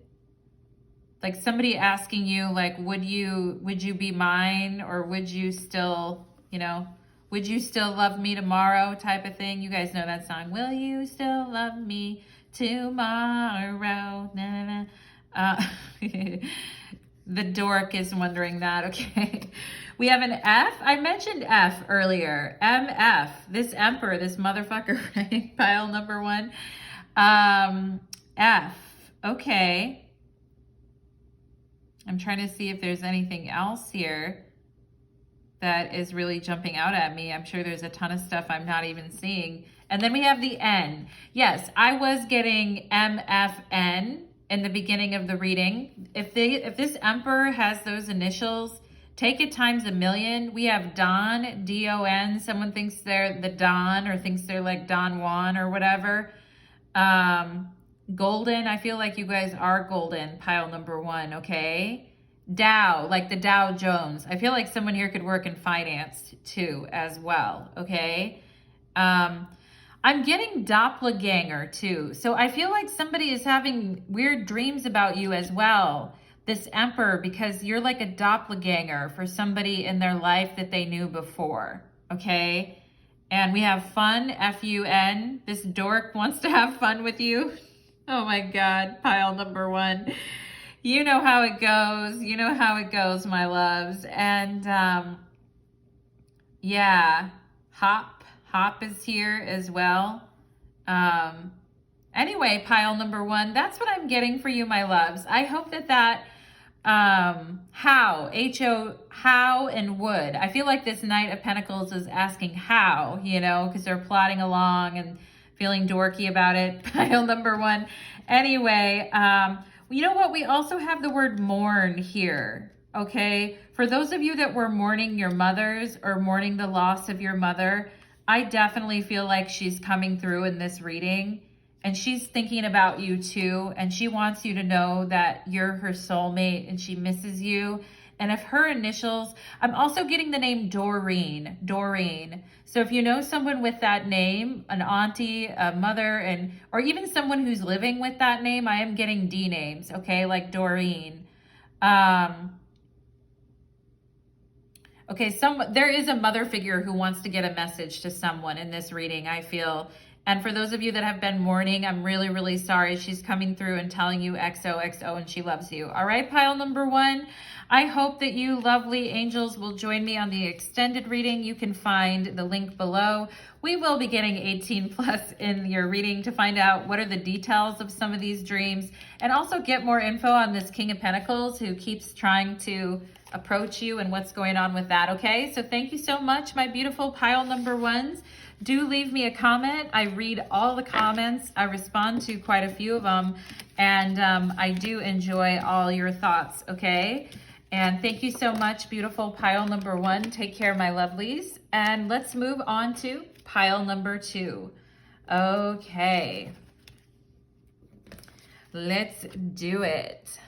Like somebody asking you, like, would you be mine, or would you still, you know, would you still love me tomorrow type of thing? You guys know that song. Will you still love me tomorrow? Na, na, na. The dork is wondering that, okay. We have an F. I mentioned F earlier. MF. This Emperor, this motherfucker, right? Pile number 1. F. Okay. I'm trying to see if there's anything else here that is really jumping out at me. I'm sure there's a ton of stuff I'm not even seeing. And then we have the N. Yes, I was getting MFN in the beginning of the reading. If this Emperor has those initials, take it times a million. We have Don, D-O-N. Someone thinks they're the Don or thinks they're like Don Juan or whatever. Golden, I feel like you guys are golden. Pile number 1, okay? Dow, like the Dow Jones. I feel like someone here could work in finance too as well, okay? I'm getting doppelganger too. So I feel like somebody is having weird dreams about you as well, this Emperor, because you're like a doppelganger for somebody in their life that they knew before, okay? And we have fun, F-U-N. This dork wants to have fun with you. Oh my God, pile number 1. You know how it goes. You know how it goes, my loves. And yeah, Hop is here as well. Anyway, pile number 1, that's what I'm getting for you, my loves. I hope that how, H-O, how and would. I feel like this Knight of Pentacles is asking how, you know, because they're plodding along and feeling dorky about it. Pile number 1. Anyway, you know what? We also have the word mourn here, okay? For those of you that were mourning your mothers or mourning the loss of your mother, I definitely feel like she's coming through in this reading, and she's thinking about you too, and she wants you to know that you're her soulmate and she misses you. And if her initials, I'm also getting the name Doreen. So if you know someone with that name, an auntie, a mother, or even someone who's living with that name, I am getting D names, okay, like Doreen. Okay, there is a mother figure who wants to get a message to someone in this reading, I feel. And for those of you that have been mourning, I'm really, really sorry. She's coming through and telling you XOXO and she loves you. All right, pile number 1. I hope that you lovely angels will join me on the extended reading. You can find the link below. We will be getting 18 plus in your reading to find out what are the details of some of these dreams and also get more info on this King of Pentacles who keeps trying to approach you and what's going on with that, okay? So thank you so much, my beautiful pile number ones. Do leave me a comment. I read all the comments. I respond to quite a few of them, and I do enjoy all your thoughts, okay? And thank you so much, beautiful pile number one. Take care, my lovelies. And let's move on to pile number two. Okay. Let's do it.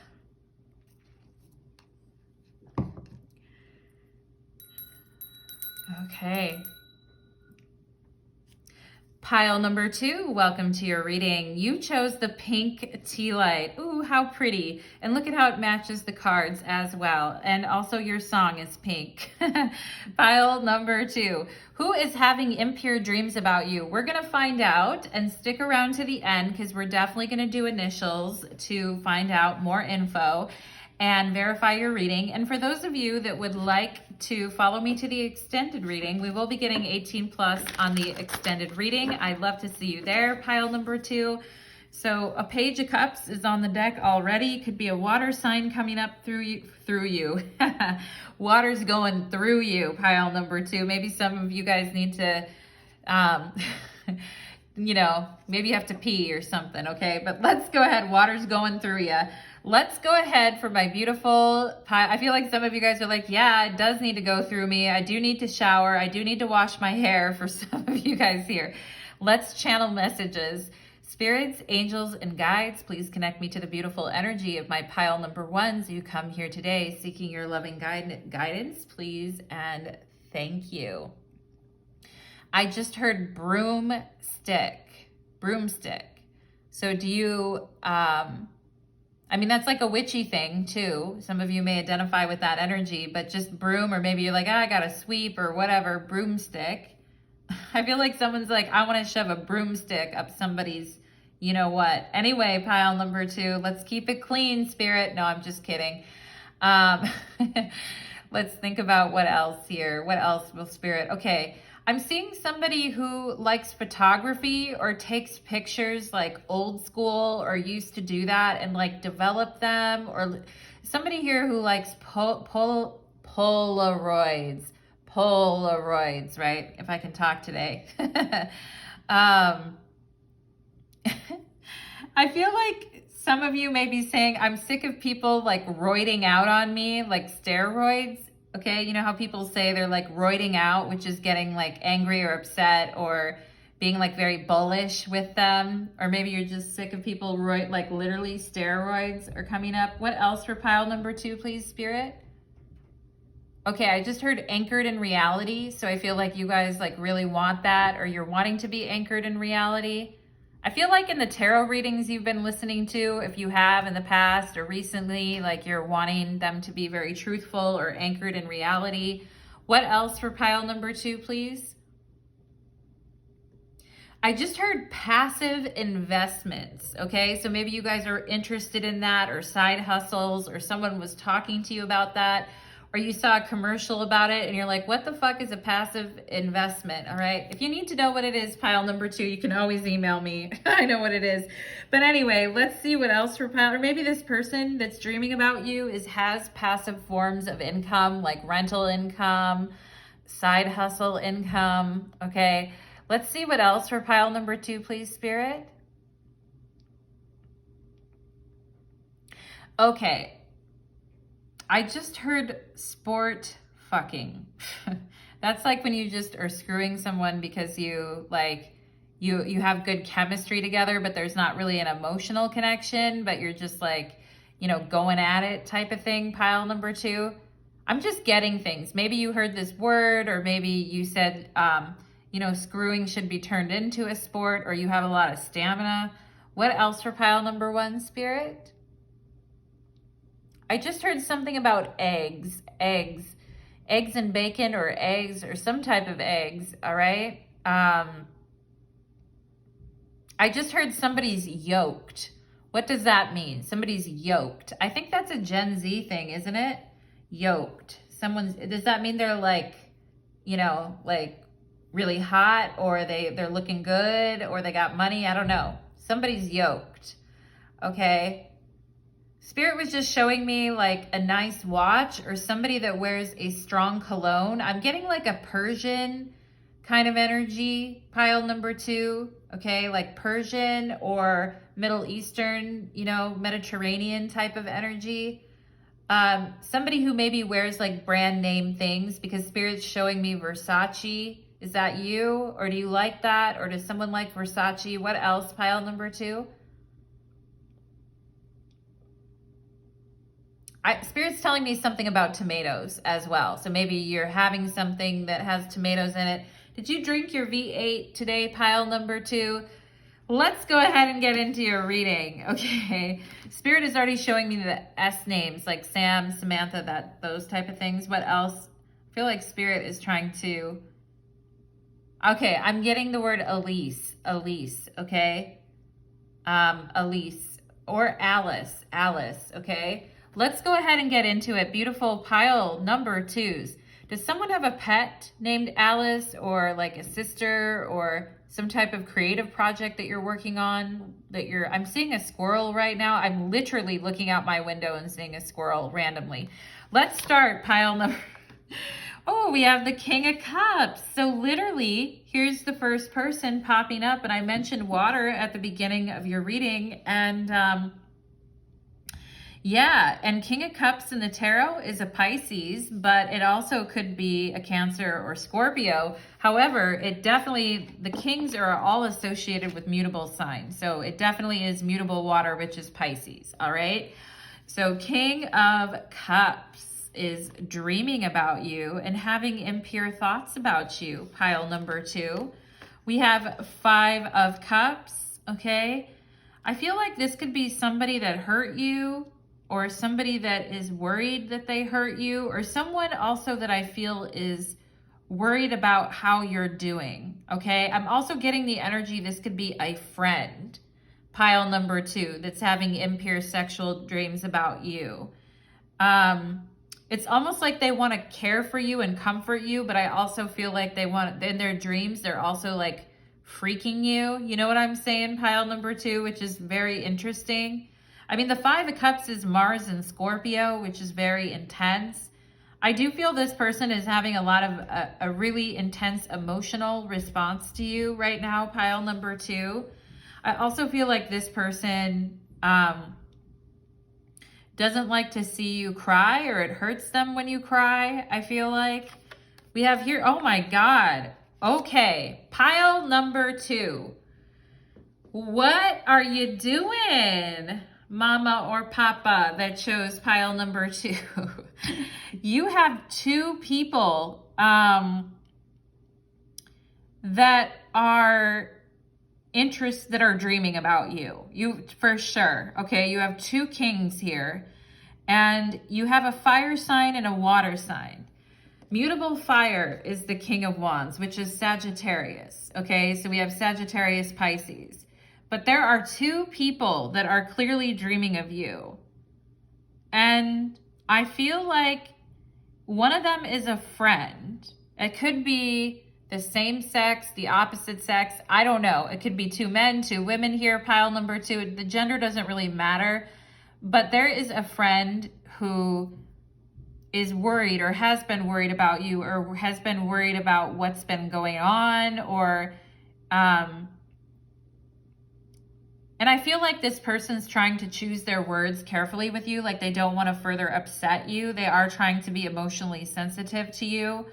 Okay. Pile number two, welcome to your reading. You chose the pink tea light. Ooh, how pretty. And look at how it matches the cards as well. And also your song is pink. Pile number two, who is having impure dreams about you? We're going to find out, and stick around to the end because we're definitely going to do initials to find out more info and verify your reading. And for those of you that would like to follow me to the extended reading, we will be getting 18 plus on the extended reading. I'd love to see you there, pile number two. So a page of cups is on the deck already. Could be a water sign coming up through you. Water's going through you, pile number two. Maybe some of you guys need to, you know, maybe you have to pee or something, okay? But let's go ahead. Water's going through you. Let's go ahead for my beautiful pile. I feel like some of you guys are like, yeah, it does need to go through me. I do need to shower. I do need to wash my hair for some of you guys here. Let's channel messages. Spirits, angels, and guides, please connect me to the beautiful energy of my pile number ones. You come here today seeking your loving guidance, please, and thank you. I just heard broomstick. So do you, I mean, that's like a witchy thing too. Some of you may identify with that energy, but just broom, or maybe you're like, I got to sweep or whatever, broomstick. I feel like someone's like, I want to shove a broomstick up somebody's, you know what. Anyway, pile number two, let's keep it clean, spirit. No, I'm just kidding. Let's think about what else here. What else will spirit? Okay. I'm seeing somebody who likes photography or takes pictures like old school, or used to do that and like develop them, or somebody here who likes Polaroids, right? If I can talk today. I feel like some of you may be saying, I'm sick of people like roiding out on me, like steroids. Okay, you know how people say they're like roiding out, which is getting like angry or upset or being like very bullish with them. Or maybe you're just sick of people like literally steroids are coming up. What else for pile number two, please, spirit? Okay, I just heard anchored in reality. So I feel like you guys like really want that, or you're wanting to be anchored in reality. I feel like in the tarot readings you've been listening to, if you have in the past or recently, like you're wanting them to be very truthful or anchored in reality. What else for pile number two, please? I just heard passive investments, okay? So maybe you guys are interested in that, or side hustles, or someone was talking to you about that, or you saw a commercial about it and you're like, what the fuck is a passive investment? All right. If you need to know what it is, pile number two, you can always email me. I know what it is. But anyway, let's see what else for pile, or maybe this person that's dreaming about you has passive forms of income, like rental income, side hustle income. Okay. Let's see what else for pile number two, please, spirit. Okay. I just heard sport fucking. That's like when you just are screwing someone because you like, you have good chemistry together, but there's not really an emotional connection, but you're just like, you know, going at it type of thing, pile number two. I'm just getting things. Maybe you heard this word, or maybe you said, you know, screwing should be turned into a sport, or you have a lot of stamina. What else for pile number one, spirit? I just heard something about eggs and bacon, or eggs, or some type of eggs. All right. I just heard somebody's yoked. What does that mean? Somebody's yoked. I think that's a Gen Z thing, isn't it? Yoked. Does that mean they're like, you know, like really hot, or they're looking good, or they got money? I don't know. Somebody's yoked. Okay. Spirit was just showing me like a nice watch or somebody that wears a strong cologne. I'm getting like a Persian kind of energy, pile number 2, okay? Like Persian or Middle Eastern, you know, Mediterranean type of energy. Somebody who maybe wears like brand name things, because Spirit's showing me Versace. Is that you? Or do you like that? Or does someone like Versace? What else, pile number 2? Spirit's telling me something about tomatoes as well. So maybe you're having something that has tomatoes in it. Did you drink your V8 today, pile number 2? Let's go ahead and get into your reading, okay? Spirit is already showing me the S names, like Sam, Samantha, those type of things. What else? I feel like Spirit is trying to... Okay, I'm getting the word Elise, okay? Elise, or Alice, okay? Let's go ahead and get into it. Beautiful pile number 2s. Does someone have a pet named Alice, or like a sister, or some type of creative project that you're working on I'm seeing a squirrel right now. I'm literally looking out my window and seeing a squirrel randomly. Let's start pile number... Oh, we have the King of Cups. So literally, here's the first person popping up, and I mentioned water at the beginning of your reading, and yeah, and King of Cups in the tarot is a Pisces, but it also could be a Cancer or Scorpio. However, it definitely, the kings are all associated with mutable signs. So it definitely is mutable water, which is Pisces, all right? So King of Cups is dreaming about you and having impure thoughts about you, pile number 2. We have 5 of Cups, okay? I feel like this could be somebody that hurt you, or somebody that is worried that they hurt you, or someone also that I feel is worried about how you're doing, okay? I'm also getting the energy this could be a friend, pile number 2, that's having impure sexual dreams about you. It's almost like they want to care for you and comfort you, but I also feel like they want, in their dreams, they're also like freaking you. You know what I'm saying, pile number 2, which is very interesting. I mean, the 5 of Cups is Mars and Scorpio, which is very intense. I do feel this person is having a lot of a really intense emotional response to you right now, pile number 2. I also feel like this person doesn't like to see you cry, or it hurts them when you cry, I feel like. We have here, oh my God. Okay, pile number 2. What are you doing, Mama or Papa, that chose pile number 2? You have 2 people that are that are dreaming about you. You for sure. Okay, you have 2 kings here, and you have a fire sign and a water sign. Mutable fire is the King of Wands, which is Sagittarius. Okay, so we have Sagittarius, Pisces. But there are 2 people that are clearly dreaming of you. And I feel like one of them is a friend. It could be the same sex, the opposite sex. I don't know. It could be 2 men, 2 women here, pile number 2. The gender doesn't really matter. But there is a friend who is worried, or has been worried about you, or has been worried about what's been going on, or and I feel like this person's trying to choose their words carefully with you. Like they don't want to further upset you. They are trying to be emotionally sensitive to you.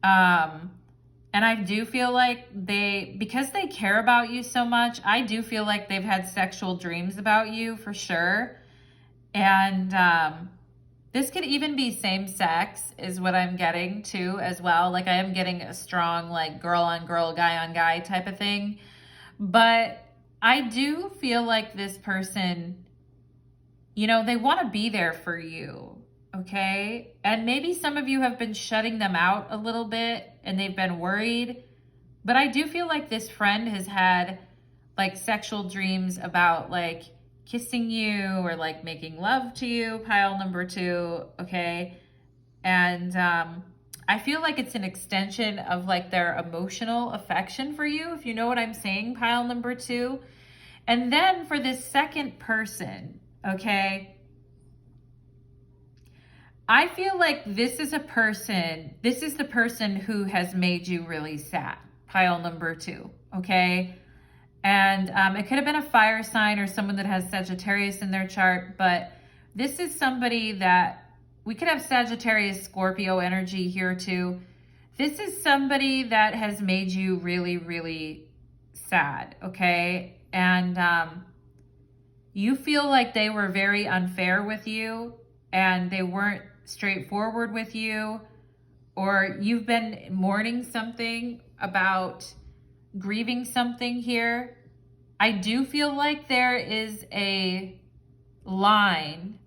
And I do feel like because they care about you so much, I do feel like they've had sexual dreams about you for sure. And this could even be same sex is what I'm getting too as well. Like I am getting a strong like girl on girl, guy on guy type of thing. But I do feel like this person, you know, they want to be there for you, okay? And maybe some of you have been shutting them out a little bit and they've been worried. But I do feel like this friend has had like sexual dreams about like kissing you or like making love to you, pile number 2, okay? And I feel like it's an extension of like their emotional affection for you, if you know what I'm saying, pile number 2. And then for this second person, okay, I feel like this is the person who has made you really sad. Pile number 2, okay? And it could have been a fire sign or someone that has Sagittarius in their chart, but this is somebody that, we could have Sagittarius, Scorpio energy here too. This is somebody that has made you really, really sad, okay? And you feel like they were very unfair with you and they weren't straightforward with you, or you've been mourning something about grieving something here. I do feel like there is a line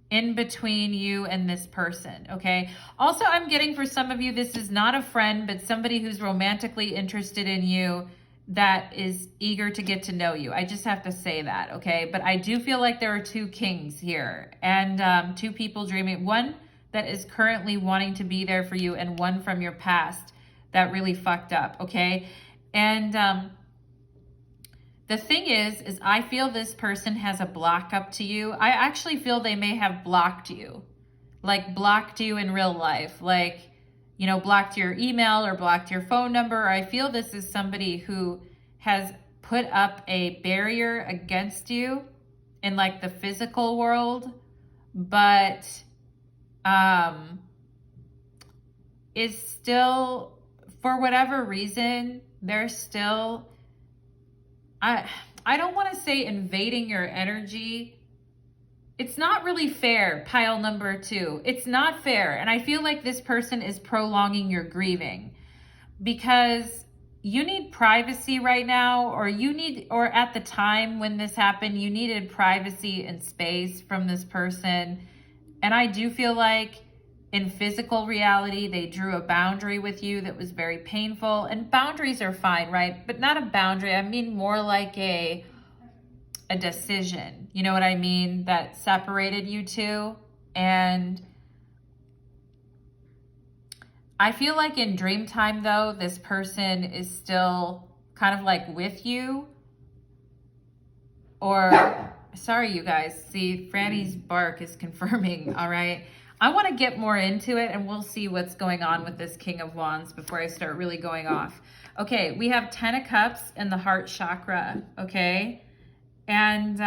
in between you and this person, okay? Also, I'm getting for some of you, this is not a friend, but somebody who's romantically interested in you that is eager to get to know you. I just have to say that, okay? But I do feel like there are 2 kings here and 2 people dreaming. One that is currently wanting to be there for you and one from your past that really fucked up, okay? And the thing is I feel this person has a block up to you. I actually feel they may have blocked you, like blocked you in real life, like, you know, blocked your email or blocked your phone number. I feel this is somebody who has put up a barrier against you in like the physical world, but is still, for whatever reason, they're still, I don't want to say invading your energy. It's not really fair, pile number 2. It's not fair. And I feel like this person is prolonging your grieving because you need privacy right now, or at the time when this happened, you needed privacy and space from this person. And I do feel like in physical reality, they drew a boundary with you that was very painful. And boundaries are fine, right? But not a boundary. I mean more like a decision. You know what I mean? That separated you two. And I feel like in dream time, though, this person is still kind of like with you. Or, sorry, you guys. See, Franny's bark is confirming, all right? I want to get more into it, and we'll see what's going on with this King of Wands before I start really going off. Okay, we have 10 of Cups in the heart chakra, okay? And,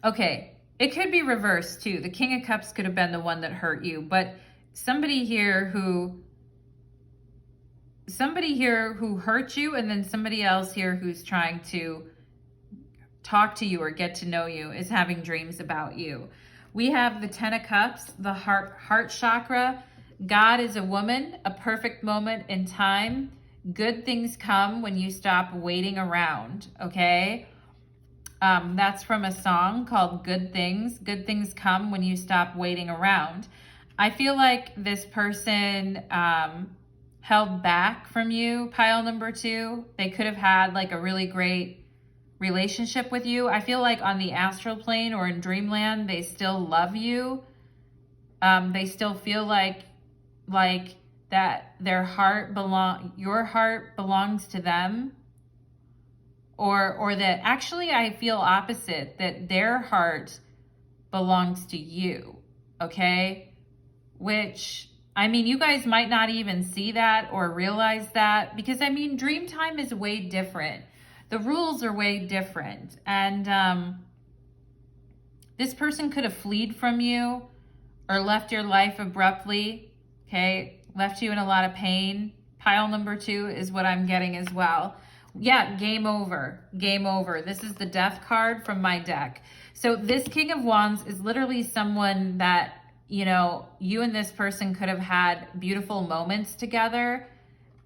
okay, it could be reversed, too. The King of Cups could have been the one that hurt you, but somebody here who hurt you, and then somebody else here who's trying to talk to you or get to know you is having dreams about you. We have the 10 of Cups, the heart chakra. God is a woman, a perfect moment in time. Good things come when you stop waiting around, okay? That's from a song called Good Things. Good things come when you stop waiting around. I feel like this person held back from you, pile number 2. They could have had like a really great relationship with you. I feel like on the astral plane or in dreamland, they still love you. They still feel like that your heart belongs to them, or that actually I feel opposite, that their heart belongs to you. Okay, which I mean, you guys might not even see that or realize that, because I mean, dream time is way different. The rules are way different. And this person could have fled from you or left your life abruptly, okay? Left you in a lot of pain. Pile number 2 is what I'm getting as well. Yeah, game over. Game over. This is the Death card from my deck. So this King of Wands is literally someone that, you know, you and this person could have had beautiful moments together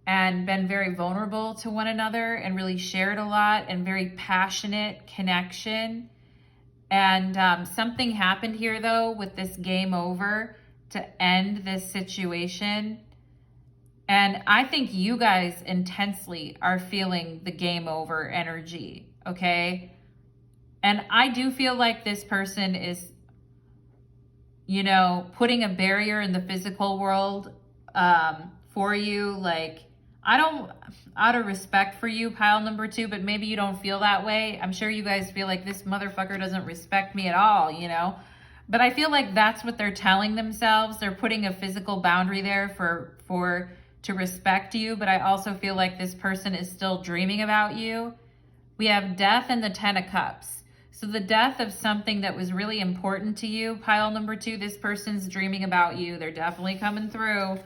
and been very vulnerable to one another and really shared a lot and very passionate connection. And something happened here, though, with this game over to end this situation. And I think you guys intensely are feeling the game over energy, okay? And I do feel like this person is, you know, putting a barrier in the physical world for you. Like, out of respect for you, pile number 2, but maybe you don't feel that way. I'm sure you guys feel like this motherfucker doesn't respect me at all, you know? But I feel like that's what they're telling themselves. They're putting a physical boundary there to respect you. But I also feel like this person is still dreaming about you. We have death and the 10 of cups. So the death of something that was really important to you, pile number 2, this person's dreaming about you. They're definitely coming through.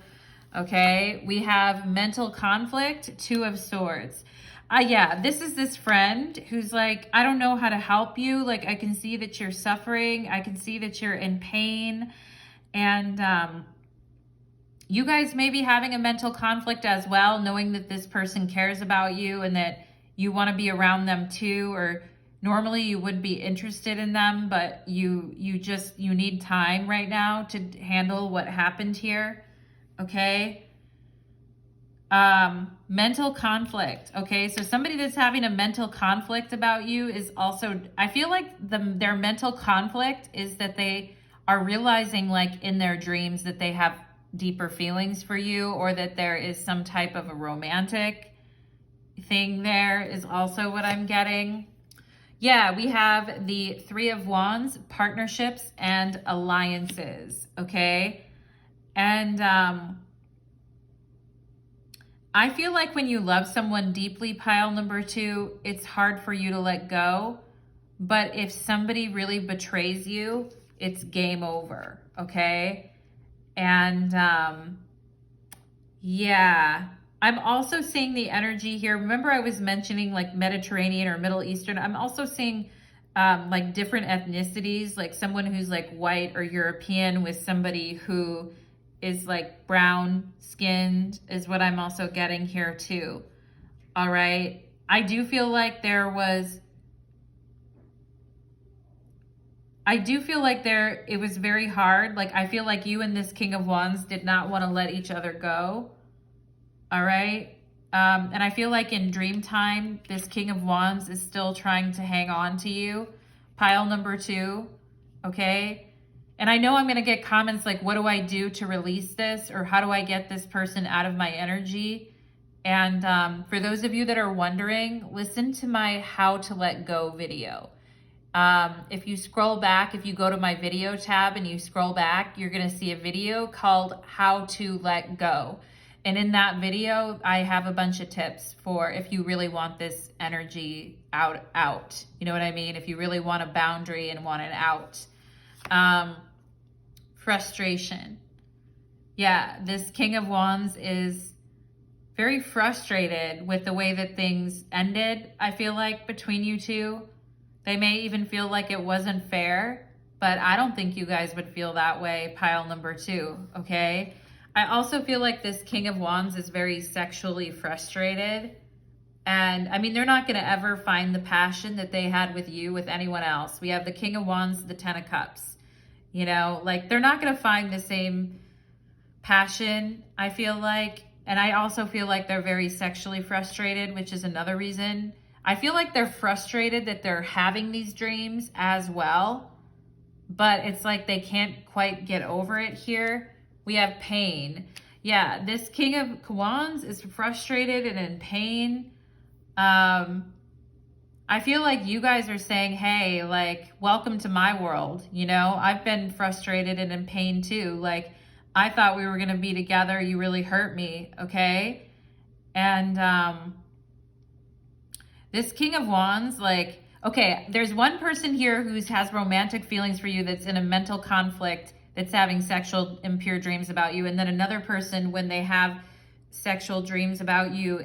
Okay, we have mental conflict, 2 of swords. Yeah, this is this friend who's like, I don't know how to help you. Like, I can see that you're suffering. I can see that you're in pain. And you guys may be having a mental conflict as well, knowing that this person cares about you and that you want to be around them too, or normally you would be interested in them, but you need time right now to handle what happened here. Okay. Mental conflict. Okay. So somebody that's having a mental conflict about you is also, I feel like their mental conflict is that they are realizing, like, in their dreams that they have deeper feelings for you, or that there is some type of a romantic thing there is also what I'm getting. Yeah, we have the 3 of Wands, partnerships and alliances. Okay. And, I feel like when you love someone deeply, pile number 2, it's hard for you to let go. But if somebody really betrays you, it's game over, okay? And yeah, I'm also seeing the energy here. Remember I was mentioning like Mediterranean or Middle Eastern. I'm also seeing like different ethnicities, like someone who's like white or European with somebody who is like brown skinned is what I'm also getting here too. All right. I do feel like it was very hard. Like, I feel like you and this King of Wands did not want to let each other go. All right. And I feel like in dream time, this King of Wands is still trying to hang on to you. Pile number 2. Okay. And I know I'm going to get comments like, what do I do to release this? Or how do I get this person out of my energy? And for those of you that are wondering, listen to my How to Let Go video. If you scroll back, if you go to my video tab and you scroll back, you're going to see a video called How to Let Go. And in that video, I have a bunch of tips for if you really want this energy out. You know what I mean? If you really want a boundary and want it out. Frustration. Yeah, this King of Wands is very frustrated with the way that things ended, I feel like, between you two. They may even feel like it wasn't fair, but I don't think you guys would feel that way, pile number 2, okay? I also feel like this King of Wands is very sexually frustrated. And I mean, they're not going to ever find the passion that they had with you with anyone else. We have the King of Wands, the 10 of Cups. You know, like, they're not going to find the same passion, I feel like. And I also feel like they're very sexually frustrated, which is another reason. I feel like they're frustrated that they're having these dreams as well. But it's like they can't quite get over it here. We have pain. Yeah, this King of Wands is frustrated and in pain. I feel like you guys are saying, hey, like, welcome to my world. You know, I've been frustrated and in pain too. Like, I thought we were going to be together. You really hurt me. Okay. And, this King of Wands, like, okay, there's one person here who has romantic feelings for you that's in a mental conflict, that's having sexual impure dreams about you. And then another person, when they have sexual dreams about you,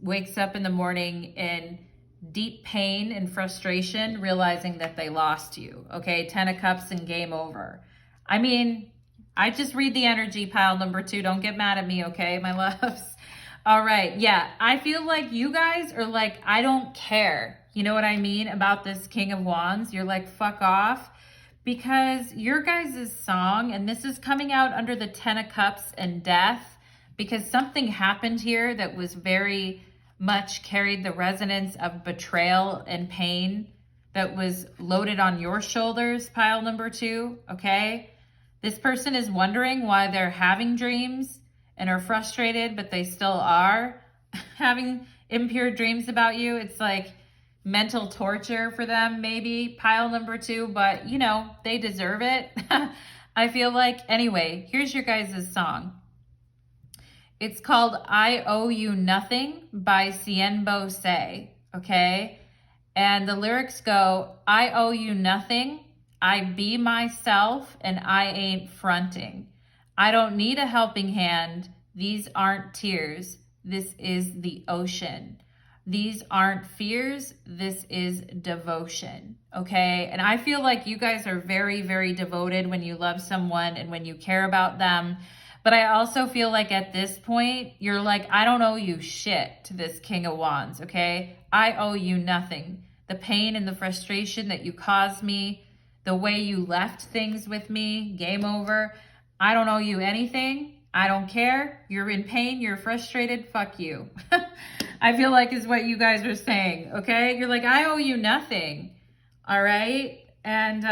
wakes up in the morning in deep pain and frustration, realizing that they lost you. Okay, 10 of Cups and game over. I mean, I just read the energy, pile number 2. Don't get mad at me, okay, my loves? All right, yeah, I feel like you guys are like, I don't care. You know what I mean about this King of Wands? You're like, fuck off. Because your guys' song, and this is coming out under the 10 of Cups and death, because something happened here that was very much carried the resonance of betrayal and pain that was loaded on your shoulders, pile number 2, okay? This person is wondering why they're having dreams and are frustrated, but they still are having impure dreams about you. It's like mental torture for them, maybe, pile number 2, but you know, they deserve it. I feel like. Anyway, here's your guys' song. It's called I Owe You Nothing by Cien Bose, okay? And the lyrics go, I owe you nothing, I be myself, and I ain't fronting. I don't need a helping hand, these aren't tears, this is the ocean. These aren't fears, this is devotion, okay? And I feel like you guys are very, very devoted when you love someone and when you care about them. But I also feel like at this point, you're like, I don't owe you shit to this King of Wands, okay? I owe you nothing. The pain and the frustration that you caused me, the way you left things with me, game over. I don't owe you anything. I don't care. You're in pain. You're frustrated. Fuck you. I feel like is what you guys are saying, okay? You're like, I owe you nothing, all right? And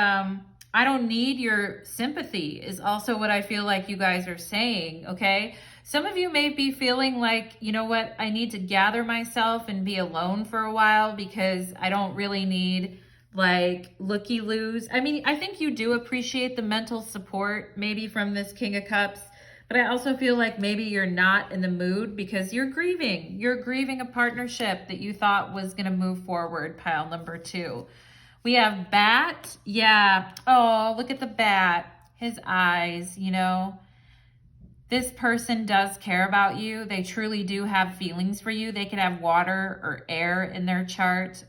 I don't need your sympathy is also what I feel like you guys are saying, okay? Some of you may be feeling like, you know what, I need to gather myself and be alone for a while because I don't really need like looky-loos. I mean, I think you do appreciate the mental support maybe from this King of Cups, but I also feel like maybe you're not in the mood because you're grieving. You're grieving a partnership that you thought was going to move forward, pile number 2. We have bat. Yeah. Oh, look at the bat. His eyes, you know. This person does care about you. They truly do have feelings for you. They could have water or air in their chart.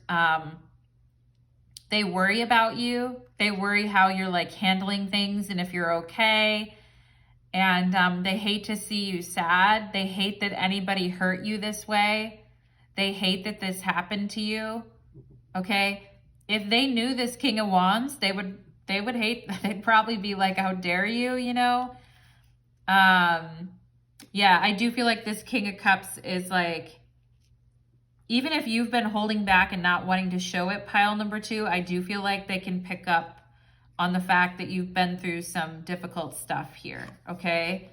They worry about you. They worry how you're like handling things and if you're okay. And they hate to see you sad. They hate that anybody hurt you this way. They hate that this happened to you. Okay? If they knew this King of Wands, they would hate, they'd probably be like, how dare you, you know? Yeah, I do feel like this King of Cups is like, even if you've been holding back and not wanting to show it, pile number 2, I do feel like they can pick up on the fact that you've been through some difficult stuff here, okay?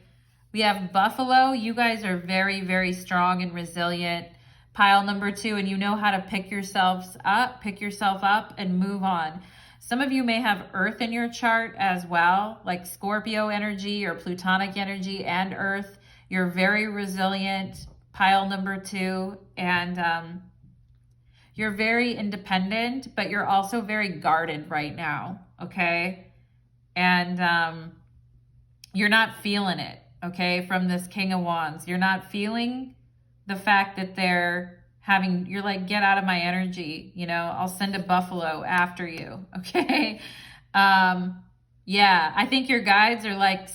We have Buffalo. You guys are very, very strong and resilient. Pile number 2, and you know how to pick yourself up and move on. Some of you may have Earth in your chart as well, like Scorpio energy or Plutonic energy and Earth. You're very resilient, pile number 2, and you're very independent, but you're also very guarded right now, okay? And you're not feeling it, okay, from this King of Wands. You're not feeling the fact that you're like, get out of my energy, you know, I'll send a buffalo after you, okay? Yeah, I think your guides are like,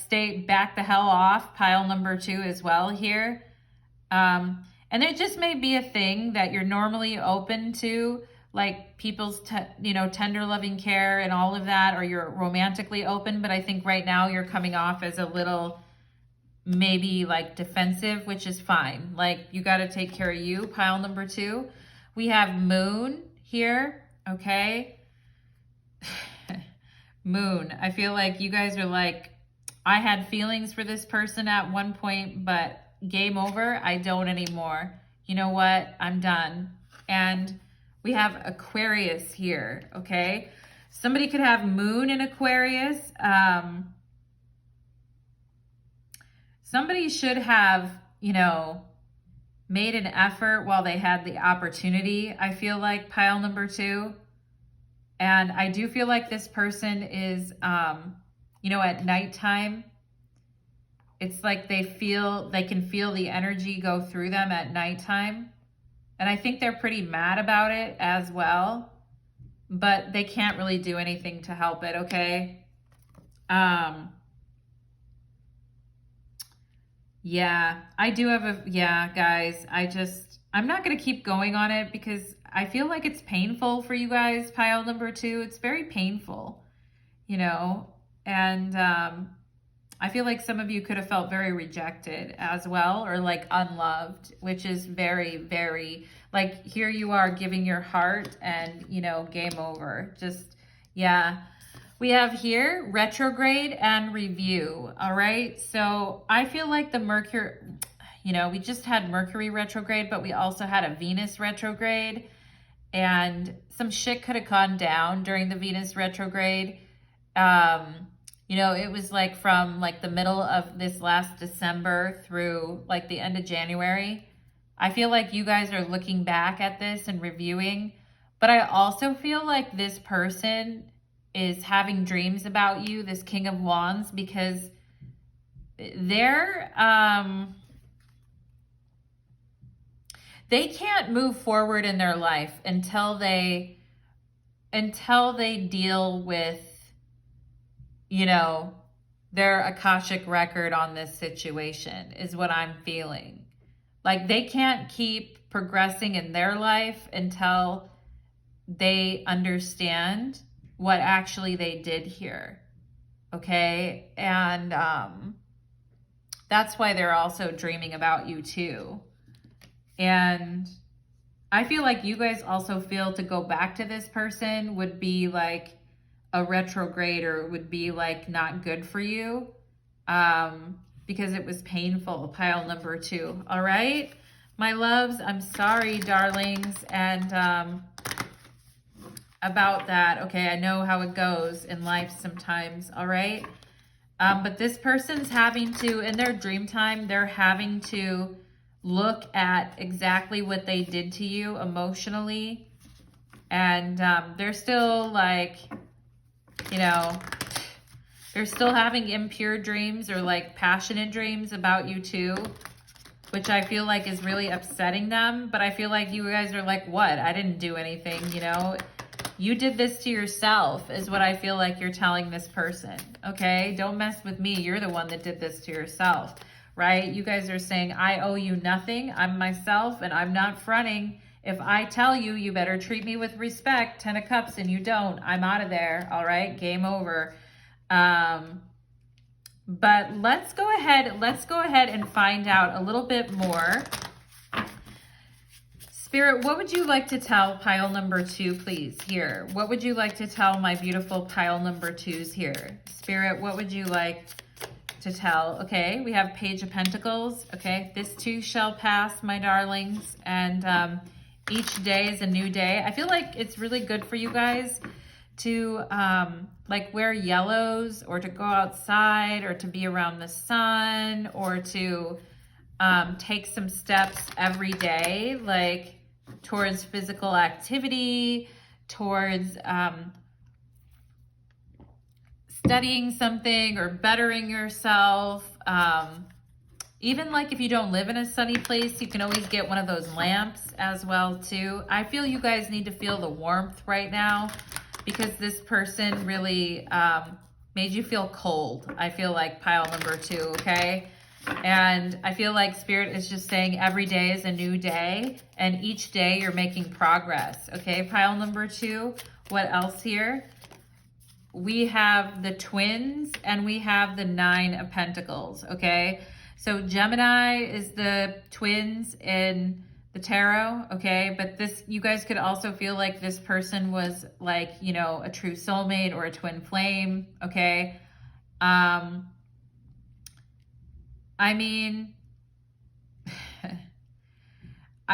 back the hell off, pile number 2 as well here. And it just may be a thing that you're normally open to, like people's, tender loving care and all of that, or you're romantically open, but I think right now you're coming off as a little maybe like defensive, which is fine. Like you got to take care of you, pile number 2. We have Moon here, okay? Moon. I feel like you guys are like, I had feelings for this person at one point, but game over. I don't anymore. You know what? I'm done. And we have Aquarius here, okay? Somebody could have Moon in Aquarius. Somebody should have, made an effort while they had the opportunity, I feel like, pile number 2. And I do feel like this person is, at nighttime, it's like they can feel the energy go through them at nighttime. And I think they're pretty mad about it as well, but they can't really do anything to help it, okay? Yeah, I do have guys, I'm not going to keep going on it because I feel like it's painful for you guys, pile number 2. It's very painful, and I feel like some of you could have felt very rejected as well, or like unloved, which is very, very, like here you are giving your heart and, game over. Just, yeah. We have here retrograde and review. All right. So I feel like the Mercury, we just had Mercury retrograde, but we also had a Venus retrograde. and some shit could have gone down during the Venus retrograde. You know, it was like from like the middle of this last December through like the end of January. I feel like you guys are looking back at this and reviewing, but I also feel like this person is having dreams about you, this King of Wands, because they're, they can't move forward in their life until they deal with, you know, their Akashic record on this situation, is what I'm feeling. Like they can't keep progressing in their life until they understand what actually they did here. Okay? And that's why they're also dreaming about you too. And I feel like you guys also feel to go back to this person would be like a retrograde, or would be like not good for you, because it was painful. Pile number 2. All right, my loves, I'm sorry, darlings, and about that. Okay, I know how it goes in life sometimes. All right, but this person's having to, in their dream time, they're having to look at exactly what they did to you emotionally, and they're still like, you know, they're still having impure dreams or like passionate dreams about you too, which I feel like is really upsetting them. But I feel like you guys are like, what? I didn't do anything, you know? You did this to yourself is what I feel like you're telling this person, okay? Don't mess with me. You're the one that did this to yourself, right? You guys are saying, I owe you nothing. I'm myself and I'm not fronting. If I tell you, you better treat me with respect, 10 of Cups, and you don't, I'm out of there, all right? Game over. But let's go ahead and find out a little bit more. Spirit, what would you like to tell pile number 2, please, here? What would you like to tell my beautiful pile number 2s here? Spirit, what would you like to tell? Okay, we have Page of Pentacles. Okay, this too shall pass, my darlings, and each day is a new day. I feel like it's really good for you guys to like wear yellows, or to go outside, or to be around the sun, or to take some steps every day, like towards physical activity, towards studying something or bettering yourself. Even like if you don't live in a sunny place, you can always get one of those lamps as well too. I feel you guys need to feel the warmth right now, because this person really made you feel cold. I feel like pile number 2, okay? And I feel like Spirit is just saying every day is a new day, and each day you're making progress, okay? Pile number 2, what else here? We have the Twins, and we have the 9 of Pentacles, okay? So Gemini is the Twins in the tarot, okay? But this, you guys could also feel like this person was like, you know, a true soulmate or a twin flame, okay? I mean,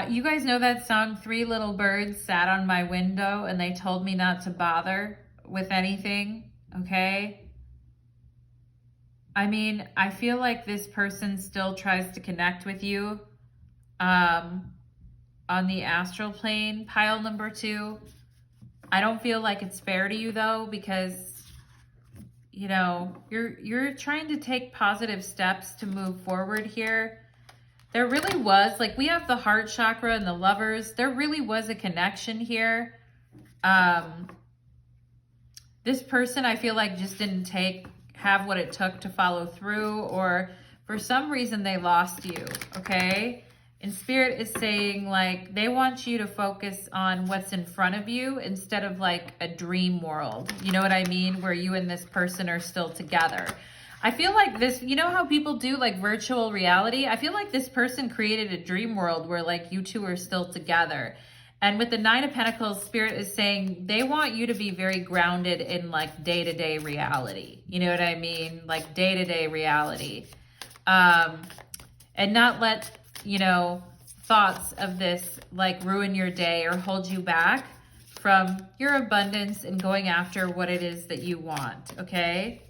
you guys know that song, 3 Little Birds Sat on My Window and They Told Me Not to Bother with Anything, okay? I mean, I feel like this person still tries to connect with you on the astral plane, pile number 2. I don't feel like it's fair to you though, because you know, you're trying to take positive steps to move forward here. There really was, like, we have the heart chakra and the Lovers. There really was a connection here. This person, I feel like, just didn't have what it took to follow through, or for some reason they lost you, okay? And Spirit is saying, like, they want you to focus on what's in front of you instead of like a dream world. You know what I mean? Where you and this person are still together. I feel like this, you know how people do like virtual reality? I feel like this person created a dream world where like you two are still together. And with the 9 of Pentacles, Spirit is saying they want you to be very grounded in like day-to-day reality. You know what I mean? Like day-to-day reality. And not let, you know, thoughts of this like ruin your day or hold you back from your abundance and going after what it is that you want, okay?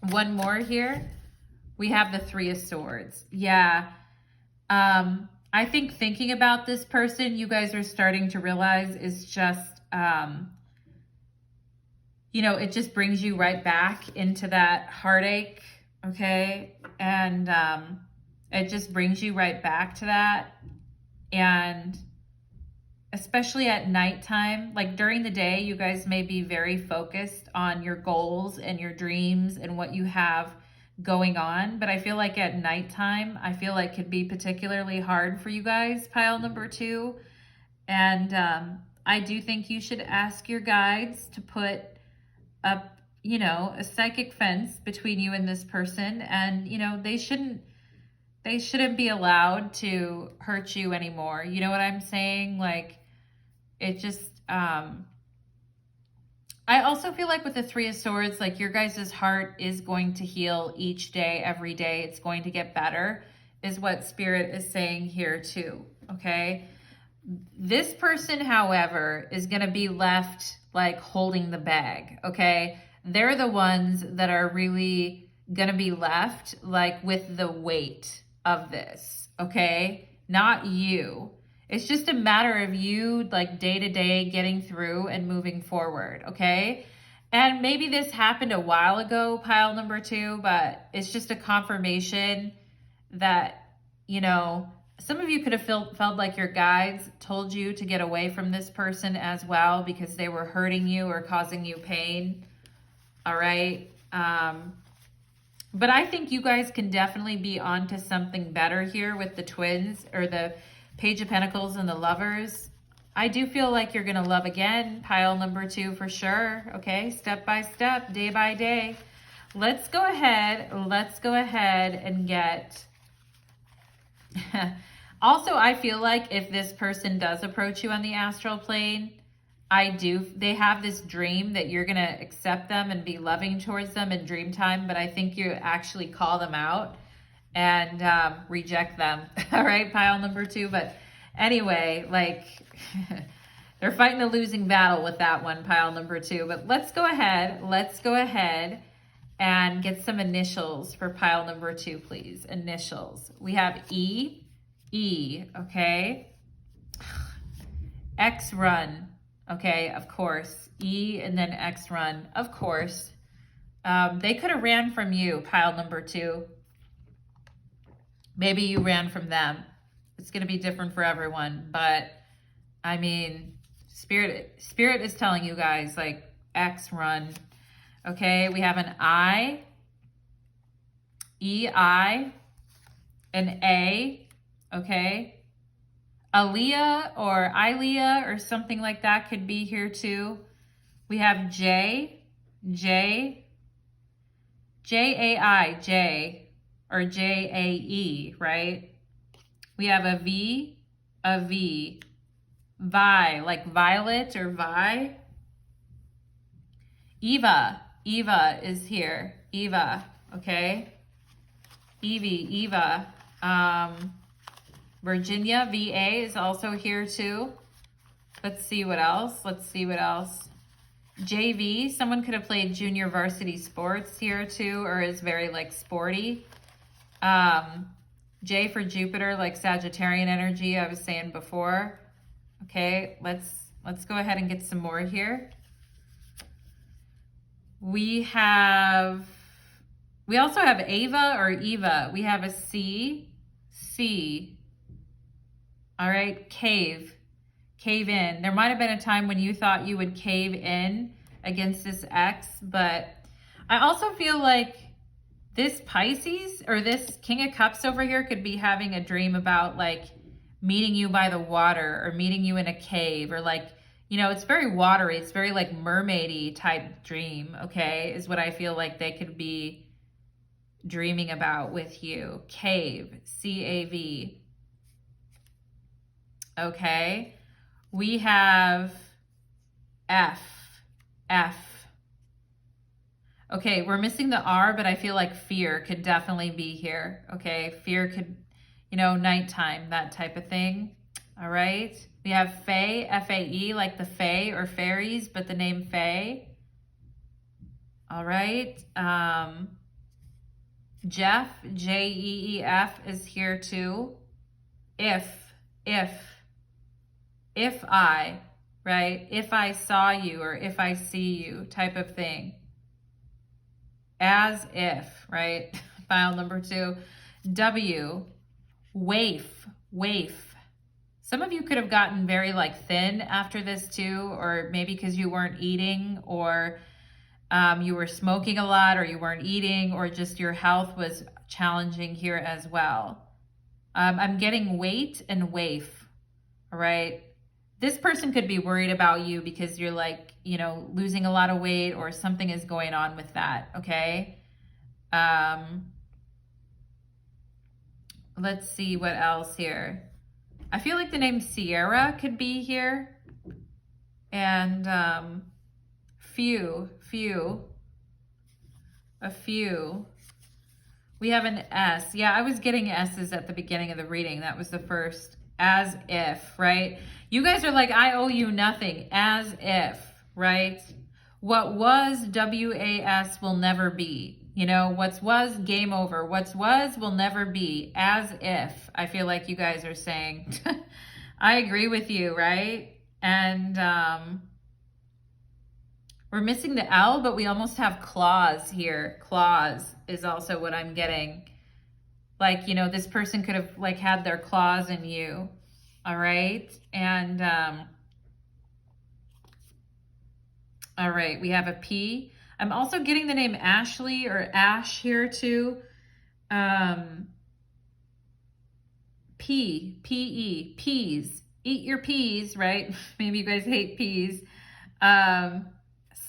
One more here. We have the Three of Swords. Yeah. I think thinking about this person, you guys are starting to realize is just, you know, it just brings you right back into that heartache, okay? And it just brings you right back to that. And especially at nighttime, like during the day, you guys may be very focused on your goals and your dreams and what you have going on. But I feel like at nighttime, I feel like could be particularly hard for you guys, pile number 2. And I do think you should ask your guides to put up, you know, a psychic fence between you and this person. And, you know, they shouldn't be allowed to hurt you anymore. You know what I'm saying? Like, it just, I also feel like with the Three of Swords, like your guys' heart is going to heal each day, every day. It's going to get better, is what Spirit is saying here too, okay? This person, however, is going to be left like holding the bag, okay? They're the ones that are really going to be left like with the weight of this, okay? Not you. It's just a matter of you like day to day getting through and moving forward, okay? And maybe this happened a while ago, pile number 2, but it's just a confirmation that, you know, some of you could have felt like your guides told you to get away from this person as well because they were hurting you or causing you pain, all right? But I think you guys can definitely be onto something better here with the twins or the Page of Pentacles and the Lovers. I do feel like you're going to love again, pile number 2 for sure. Okay, step by step, day by day. Let's go ahead and get... Also, I feel like if this person does approach you on the astral plane, they have this dream that you're going to accept them and be loving towards them in dream time, but I think you actually call them out and reject them. All right, pile number 2. But anyway, like they're fighting a losing battle with that one, pile number 2. But let's go ahead and get some initials for pile number 2, please. Initials. We have E, okay? X run, okay, of course. E and then X run, of course. They could have ran from you, pile number 2. Maybe you ran from them. It's going to be different for everyone. But, I mean, Spirit is telling you guys, like, X run. Okay, we have an I, E-I, an A, okay? Aaliyah or Ilea or something like that could be here too. We have J, J-A-I, J, or J-A-E, right? We have a V, Vi, like violet or Vi. Eva is here. Eva, okay? Evie, Eva. Virginia, VA is also here too. Let's see what else. JV, someone could have played junior varsity sports here too, or is very like sporty. J for Jupiter, like Sagittarian energy, I was saying before. Okay, let's go ahead and get some more here. We also have Ava or Eva. We have a C. All right, cave in. There might have been a time when you thought you would cave in against this X, but I also feel like this Pisces or this King of Cups over here could be having a dream about like meeting you by the water or meeting you in a cave or like, you know, it's very watery. It's very like mermaidy type dream, okay, is what I feel like they could be dreaming about with you. Cave, C-A-V. Okay, we have F. Okay, we're missing the R, but I feel like fear could definitely be here. Okay, fear could, you know, nighttime, that type of thing. All right. We have Fae, F-A-E, like the Fae or fairies, but the name Fae. All right. Jeff, J-E-E-F is here too. If I, right? If I saw you or if I see you type of thing. As if, right? File number 2. W, waif. Some of you could have gotten very like thin after this too, or maybe because you weren't eating, or you were smoking a lot, or you weren't eating, or just your health was challenging here as well. I'm getting weight and waif, all right? This person could be worried about you because you're like, you know, losing a lot of weight or something is going on with that, okay? Let's see what else here. I feel like the name Sierra could be here. And a few. We have an S. Yeah, I was getting S's at the beginning of the reading. That was the first. As if, right? You guys are like, I owe you nothing. As if, right? What was, W-A-S, will never be. You know, what's was, game over. What's was will never be. As if, I feel like you guys are saying. I agree with you, right? And we're missing the L, but we almost have claws here. Claws is also what I'm getting. Like, you know, this person could have like had their claws in you. All right. And, all right, we have a P. I'm also getting the name Ashley or Ash here too. P-E, peas. Eat your peas, right? Maybe you guys hate peas.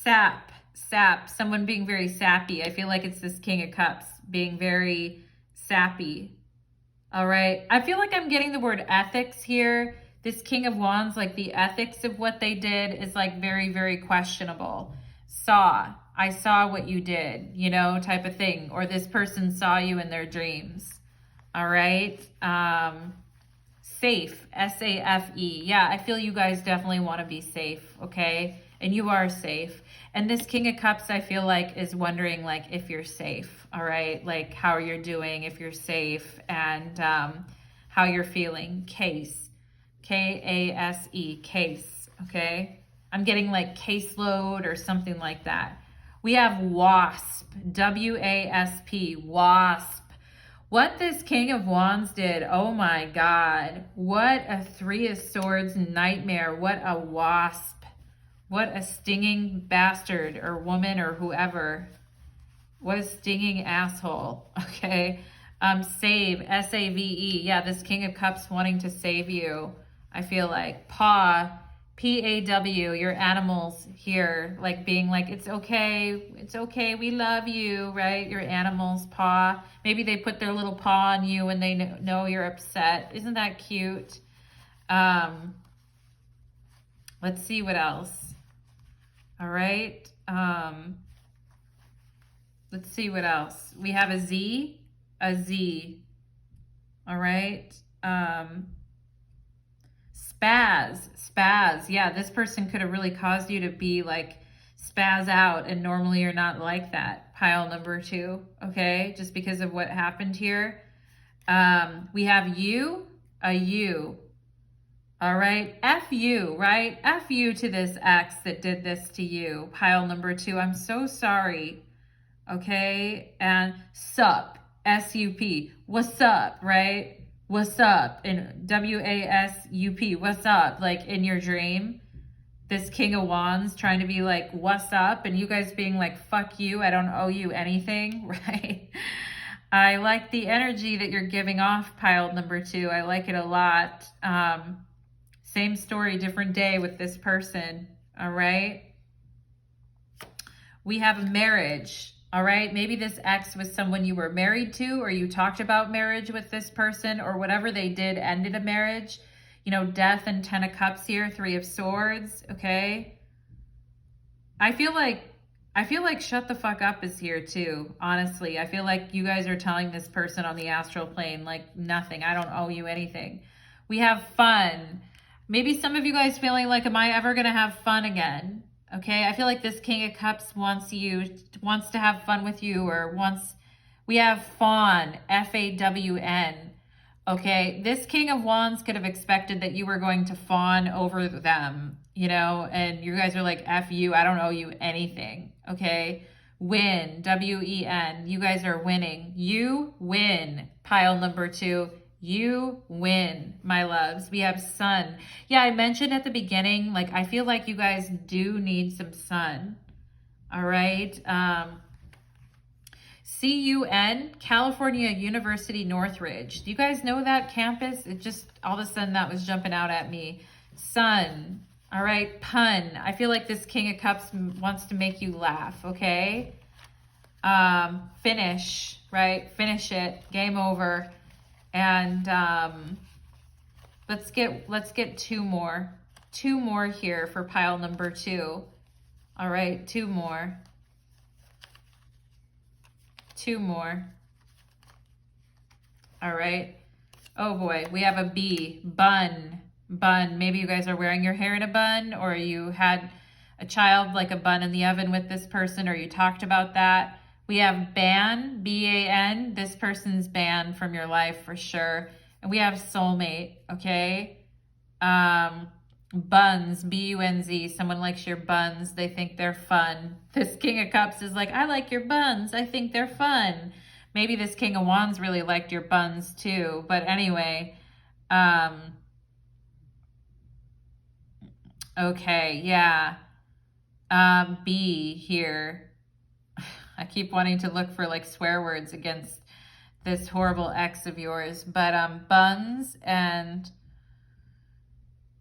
Sap, someone being very sappy. I feel like it's this King of Cups being very sappy. All right. I feel like I'm getting the word ethics here. This King of Wands, like the ethics of what they did is like very, very questionable. I saw what you did, you know, type of thing. Or this person saw you in their dreams. All right. Safe, S-A-F-E. Yeah, I feel you guys definitely want to be safe, okay? And you are safe. And this King of Cups, I feel like, is wondering, like, if you're safe, all right? Like, how you're doing, if you're safe, and how you're feeling. Case, K-A-S-E, case, okay? I'm getting, like, caseload or something like that. We have wasp, W-A-S-P, wasp. What this King of Wands did, oh my God. What a Three of Swords nightmare. What a wasp. What a stinging bastard or woman or whoever. What a stinging asshole, okay? Save, S-A-V-E. Yeah, this King of Cups wanting to save you, I feel like. Paw, P-A-W, your animals here, like being like, it's okay, we love you, right? Your animals, paw. Maybe they put their little paw on you when they know you're upset. Isn't that cute? Let's see what else. All right. Let's see what else. We have a Z. All right. Spaz. Yeah, this person could have really caused you to be like spaz out, and normally you're not like that. Pile number 2, okay? Just because of what happened here. We have you, a U. All right, F you, right? F you to this ex that did this to you. Pile number 2, I'm so sorry, okay? And sup, S-U-P, what's up, right? What's up, in W-A-S-U-P, what's up, like in your dream. This King of Wands trying to be like, what's up? And you guys being like, fuck you, I don't owe you anything, right? I like the energy that you're giving off, pile number 2. I like it a lot. Same story, different day with this person, all right? We have a marriage, all right? Maybe this ex was someone you were married to, or you talked about marriage with this person, or whatever they did ended a marriage. You know, death and 10 of Cups here, 3 of Swords, okay? I feel like I feel like shut the fuck up is here too, honestly. I feel like you guys are telling this person on the astral plane, like, nothing. I don't owe you anything. We have fun. Maybe some of you guys feeling like, am I ever going to have fun again? Okay, I feel like this King of Cups wants to have fun with you, or we have fawn, F-A-W-N. Okay, this King of Wands could have expected that you were going to fawn over them, you know, and you guys are like, F you, I don't owe you anything, okay? Win, W-E-N, you guys are winning. You win, pile number 2. You win, my loves. We have sun. Yeah, I mentioned at the beginning, like, I feel like you guys do need some sun, all right? CUN, California University Northridge. Do you guys know that campus? It just, all of a sudden that was jumping out at me. Sun, all right, pun. I feel like this King of Cups wants to make you laugh, okay? Finish, right? Finish it, game over. And let's get two more here for pile number 2. All right, 2 more. 2 more. All right. Oh boy, we have a B, bun. Maybe you guys are wearing your hair in a bun, or you had a child, like a bun in the oven with this person, or you talked about that. We have ban, B-A-N. This person's banned from your life for sure. And we have soulmate, okay? Buns, B-U-N-Z. Someone likes your buns. They think they're fun. This King of Cups is like, I like your buns. I think they're fun. Maybe this King of Wands really liked your buns too. But anyway, okay, yeah. B here. I keep wanting to look for like swear words against this horrible ex of yours. But buns and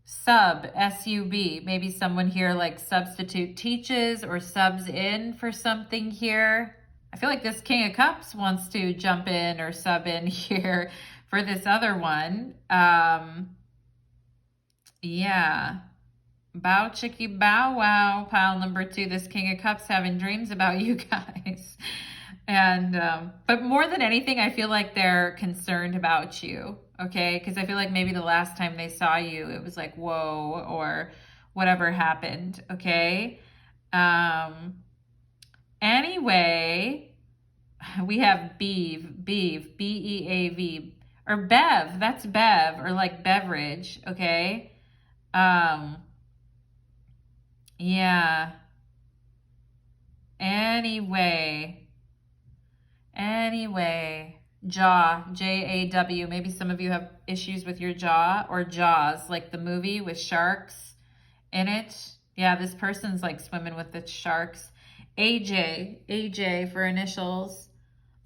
sub, S-U-B. Maybe someone here like substitute teaches or subs in for something here. I feel like this King of Cups wants to jump in or sub in here for this other one. Yeah. Bow chickie bow wow, pile number 2. This King of Cups having dreams about you guys. And but more than anything, I feel like they're concerned about you, okay? Because I feel like maybe the last time they saw you, it was like, whoa, or whatever happened, okay? Anyway, we have Beeve, B-E-A-V, or Bev, that's Bev, or like beverage, okay? Yeah. Anyway, jaw, J-A-W. Maybe some of you have issues with your jaw, or Jaws, like the movie with sharks in it. Yeah, this person's like swimming with the sharks. AJ for initials.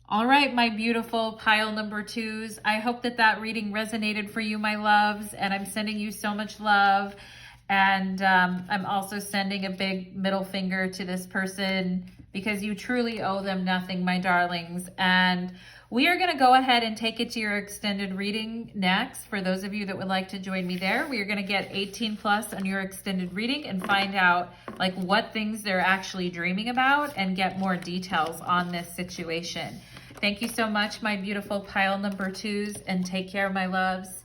All right, my beautiful pile number 2s. I hope that reading resonated for you, my loves, and I'm sending you so much love. And I'm also sending a big middle finger to this person, because you truly owe them nothing, my darlings. And we are going to go ahead and take it to your extended reading next. For those of you that would like to join me there, we are going to get 18 plus on your extended reading and find out like what things they're actually dreaming about and get more details on this situation. Thank you so much, my beautiful pile number 2s, and take care, my loves.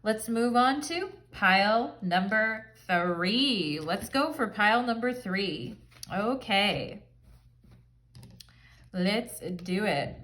Let's move on to pile number 3. Let's go for pile number 3. Okay. Let's do it.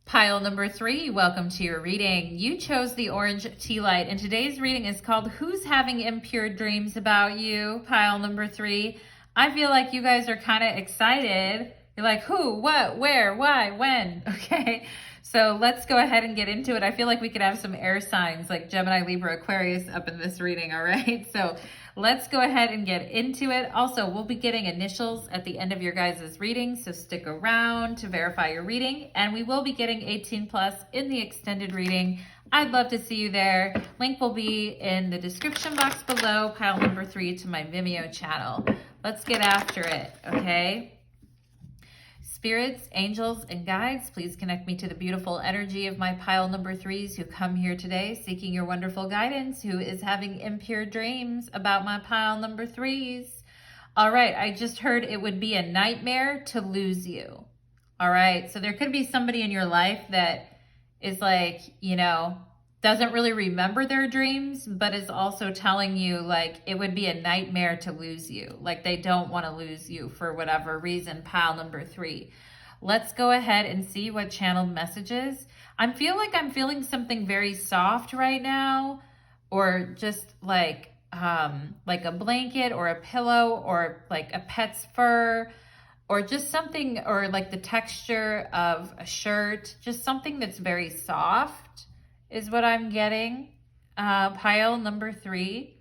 Pile number 3, welcome to your reading. You chose the orange tea light, and today's reading is called Who's Having Impure Dreams About You? Pile number 3. I feel like you guys are kind of excited. You're like, who, what, where, why, when? Okay, so let's go ahead and get into it. I feel like we could have some air signs like Gemini, Libra, Aquarius up in this reading, all right? So let's go ahead and get into it. Also, we'll be getting initials at the end of your guys' reading, so stick around to verify your reading. And we will be getting 18 plus in the extended reading. I'd love to see you there. Link will be in the description box below, pile number 3 to my Vimeo channel. Let's get after it, okay? Spirits, angels, and guides, please connect me to the beautiful energy of my pile number 3s who come here today seeking your wonderful guidance, who is having impure dreams about my pile number 3s. All right, I just heard it would be a nightmare to lose you. All right, so there could be somebody in your life that is like, you know, doesn't really remember their dreams, but is also telling you like it would be a nightmare to lose you. Like they don't want to lose you for whatever reason, pile number 3. Let's go ahead and see what channeled messages. I feel like I'm feeling something very soft right now, or just like a blanket or a pillow or like a pet's fur, or just something, or like the texture of a shirt, just something that's very soft is what I'm getting. Pile number 3.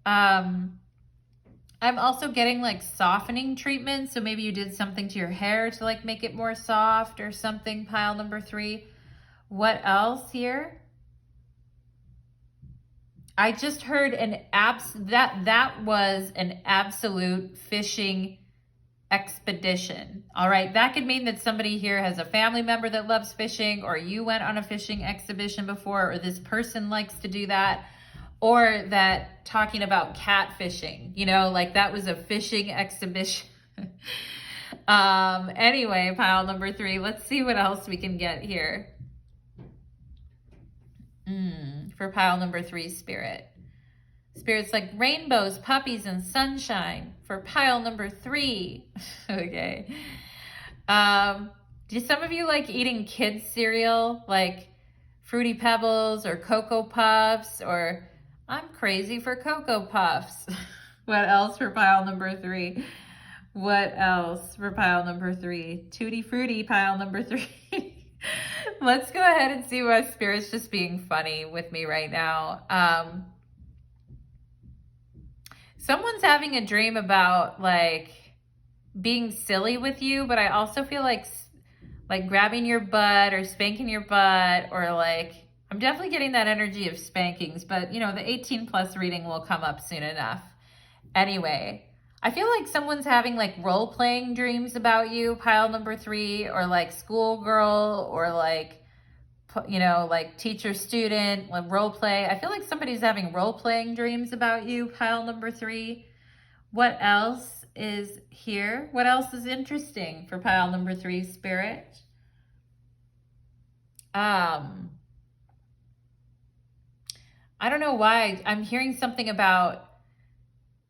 I'm also getting like softening treatment. So maybe you did something to your hair to like make it more soft or something, pile number 3. What else here? I just heard that was an absolute fishing expedition. All right, that could mean that somebody here has a family member that loves fishing, or you went on a fishing exhibition before, or this person likes to do that, or that talking about catfishing, you know, like that was a fishing exhibition. Anyway, pile number 3, let's see what else we can get here. For pile number 3, Spirit. Spirit's like rainbows, puppies, and sunshine for pile number 3. Okay. Do some of you like eating kids cereal, like Fruity Pebbles or Cocoa Puffs? Or I'm crazy for Cocoa Puffs. What else for pile number 3? What else for pile number 3? Tutti Frutti, pile number 3. Let's go ahead and see what Spirit's just being funny with me right now. Someone's having a dream about like being silly with you, but I also feel like grabbing your butt or spanking your butt, or like, I'm definitely getting that energy of spankings, but you know, the 18 plus reading will come up soon enough. Anyway, I feel like someone's having like role-playing dreams about you, pile number 3, or like schoolgirl, or like, you know, like teacher student, like role play. I feel like somebody's having role-playing dreams about you, pile number 3. What else is here? What else is interesting for pile number 3, Spirit? I don't know why I'm hearing something about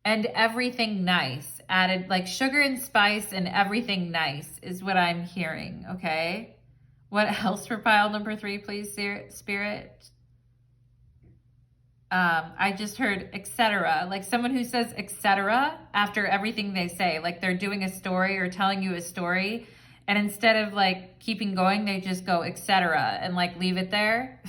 and everything nice added, like sugar and spice and everything nice is what I'm hearing. Okay. What else for pile number 3, please, Spirit? I just heard etc. Like someone who says etc. after everything they say, like they're doing a story or telling you a story, and instead of like keeping going, they just go etc. and like leave it there.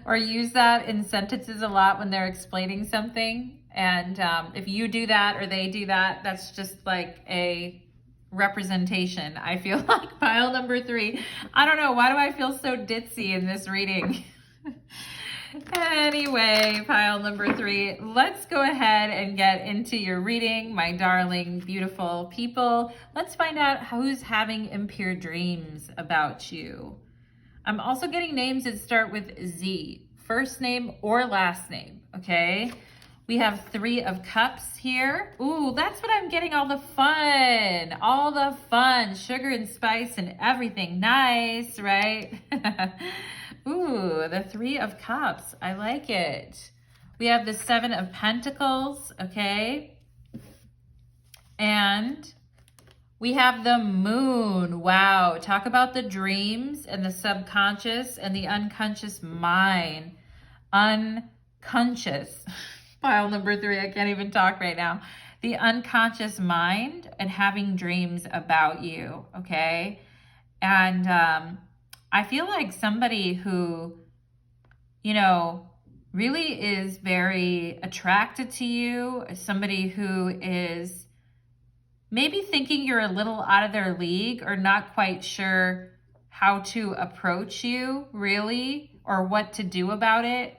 Or use that in sentences a lot when they're explaining something. And if you do that or they do that, that's just like a representation. I feel like pile number 3. I don't know. Why do I feel so ditzy in this reading? Anyway, pile number 3, let's go ahead and get into your reading, my darling, beautiful people. Let's find out who's having impure dreams about you. I'm also getting names that start with Z, first name or last name, okay? We have 3 of Cups here. Ooh, that's what I'm getting, all the fun, sugar and spice and everything nice, right? Ooh, the 3 of Cups, I like it. We have the 7 of Pentacles, okay? And we have the Moon. Wow, talk about the dreams and the subconscious and the unconscious mind. Unconscious. Pile number 3, I can't even talk right now. The unconscious mind and having dreams about you, okay? And I feel like somebody who, you know, really is very attracted to you, somebody who is maybe thinking you're a little out of their league or not quite sure how to approach you really, or what to do about it.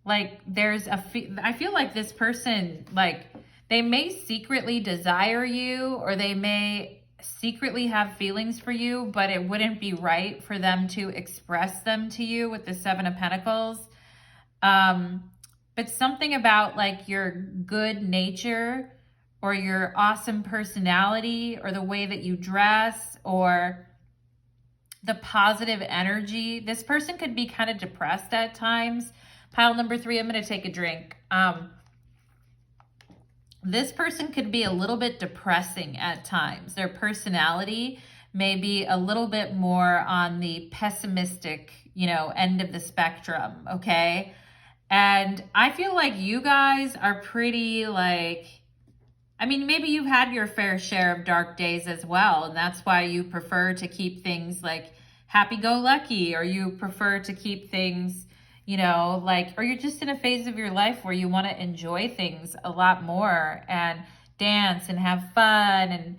Like I feel like this person, like they may secretly desire you, or they may secretly have feelings for you, but it wouldn't be right for them to express them to you with the Seven of Pentacles. But something about like your good nature or your awesome personality or the way that you dress or the positive energy. This person could be kind of depressed at times. Pile number 3, I'm going to take a drink. This person could be a little bit depressing at times. Their personality may be a little bit more on the pessimistic, end of the spectrum, okay? And I feel like you guys are pretty maybe you've had your fair share of dark days as well. And that's why you prefer to keep things like happy-go-lucky, or you prefer to keep things, or you're just in a phase of your life where you want to enjoy things a lot more and dance and have fun and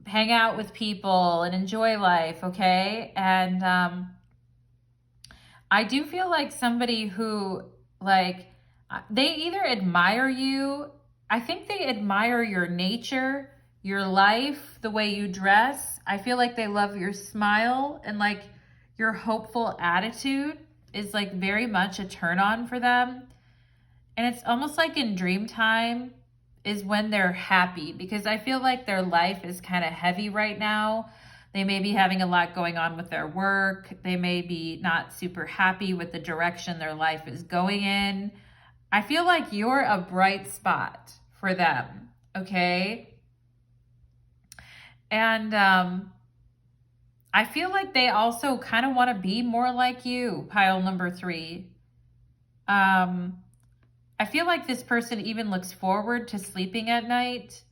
hang out with people and enjoy life, okay? And I do feel like somebody who, they either admire you. I think they admire your nature, your life, the way you dress. I feel like they love your smile, and your hopeful attitude is very much a turn on for them. And it's almost like in dream time is when they're happy, because I feel like their life is kind of heavy right now. They may be having a lot going on with their work. They may be not super happy with the direction their life is going in. I feel like you're a bright spot for them, okay? And I feel like they also kind of want to be more like you, pile number 3. I feel like this person even looks forward to sleeping at night,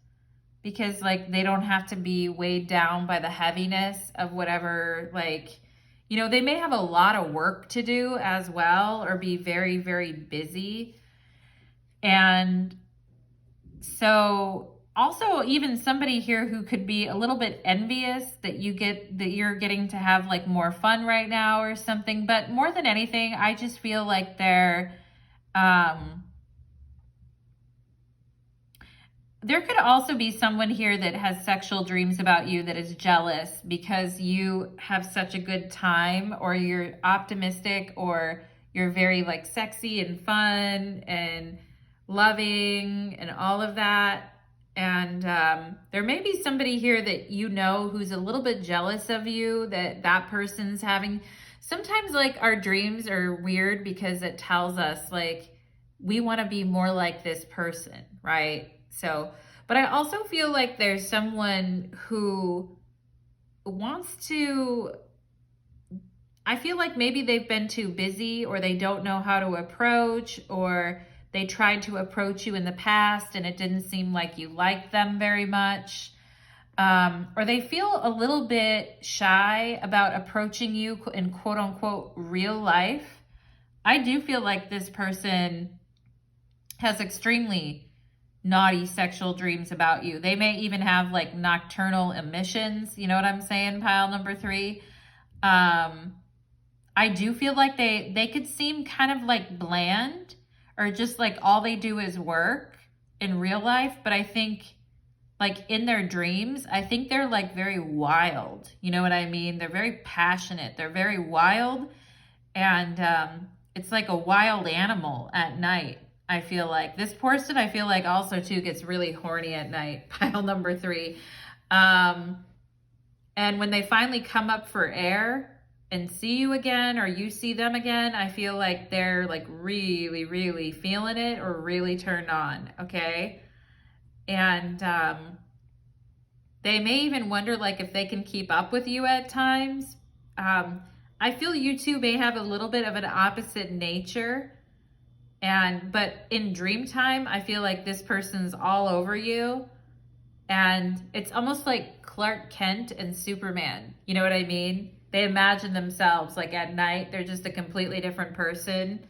because they don't have to be weighed down by the heaviness of whatever, they may have a lot of work to do as well, or be very, very busy. And so also even somebody here who could be a little bit envious that you're getting to have more fun right now or something. But more than anything, I just feel like they're, there could also be someone here that has sexual dreams about you that is jealous because you have such a good time, or you're optimistic, or you're very sexy and fun and loving and all of that. And there may be somebody here that who's a little bit jealous of you, that person's having. Sometimes our dreams are weird because it tells us we want to be more like this person, right? So, but I also feel like there's someone who wants to, I feel like maybe they've been too busy, or they don't know how to approach, or they tried to approach you in the past and it didn't seem like you liked them very much. Or they feel a little bit shy about approaching you in quote unquote real life. I do feel like this person has extremely naughty sexual dreams about you. They may even have nocturnal emissions. You know what I'm saying, pile number 3? I do feel like they could seem kind of bland, or just all they do is work in real life. But I think in their dreams, I think they're very wild. You know what I mean? They're very passionate. They're very wild. And it's like a wild animal at night. I feel like this person, also too gets really horny at night, pile number 3. And when they finally come up for air and see you again, or you see them again, I feel like they're really, really feeling it, or really turned on, okay? And they may even wonder if they can keep up with you at times. I feel you two may have a little bit of an opposite nature. But in dream time, I feel like this person's all over you. And it's almost like Clark Kent and Superman. You know what I mean? They imagine themselves at night, they're just a completely different person.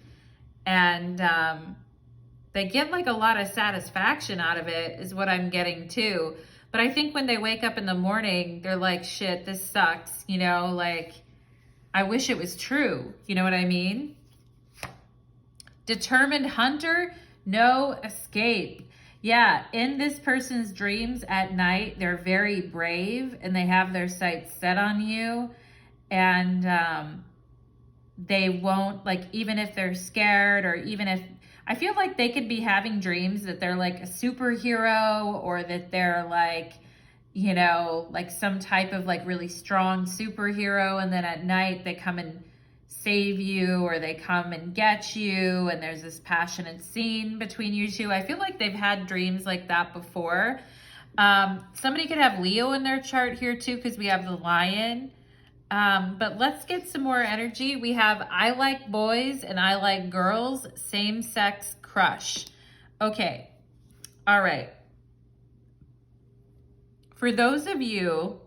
And they get a lot of satisfaction out of it, is what I'm getting too. But I think when they wake up in the morning, they're like, shit, this sucks. I wish it was true. You know what I mean? Determined hunter, no escape. Yeah, in this person's dreams at night, they're very brave and they have their sights set on you. And they won't, like, even if they're scared, or even if, I feel like they could be having dreams that they're like a superhero, or that they're like, you know, like some type of like really strong superhero. And then at night they come and save you, or they come and get you, and there's this passionate scene between you two. I feel like they've had dreams like that before. Somebody could have Leo in their chart here too, because we have the lion. But let's get some more energy. We have I like boys and I like girls, same-sex crush. Okay. All right. For those of you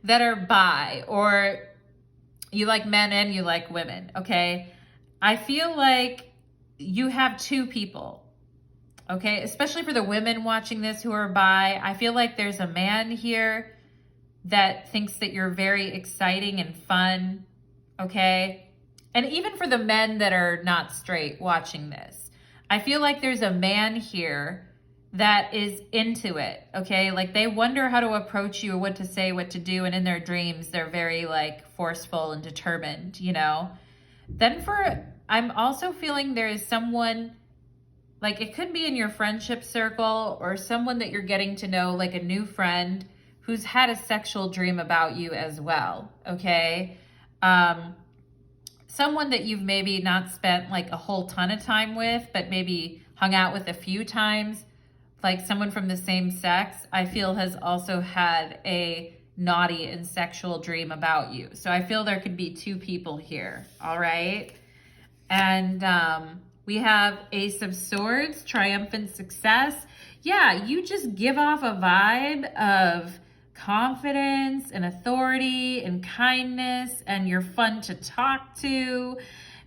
that are bi, or you like men and you like women, okay? I feel like you have two people, okay? Especially for the women watching this who are bi. I feel like there's a man here that thinks that you're very exciting and fun, okay? And even for the men that are not straight watching this, I feel like there's a man here that is into it, okay? Like they wonder how to approach you, what to say, what to do. And in their dreams, they're very like forceful and determined, you know? Then I'm also feeling there is someone, like it could be in your friendship circle, or someone that you're getting to know, like a new friend who's had a sexual dream about you as well, okay? Someone that you've maybe not spent like a whole ton of time with, but maybe hung out with a few times, like someone from the same sex, I feel has also had a naughty and sexual dream about you. So I feel there could be two people here, all right? And we have Ace of Swords, triumphant success. Yeah, you just give off a vibe of confidence and authority and kindness, and you're fun to talk to.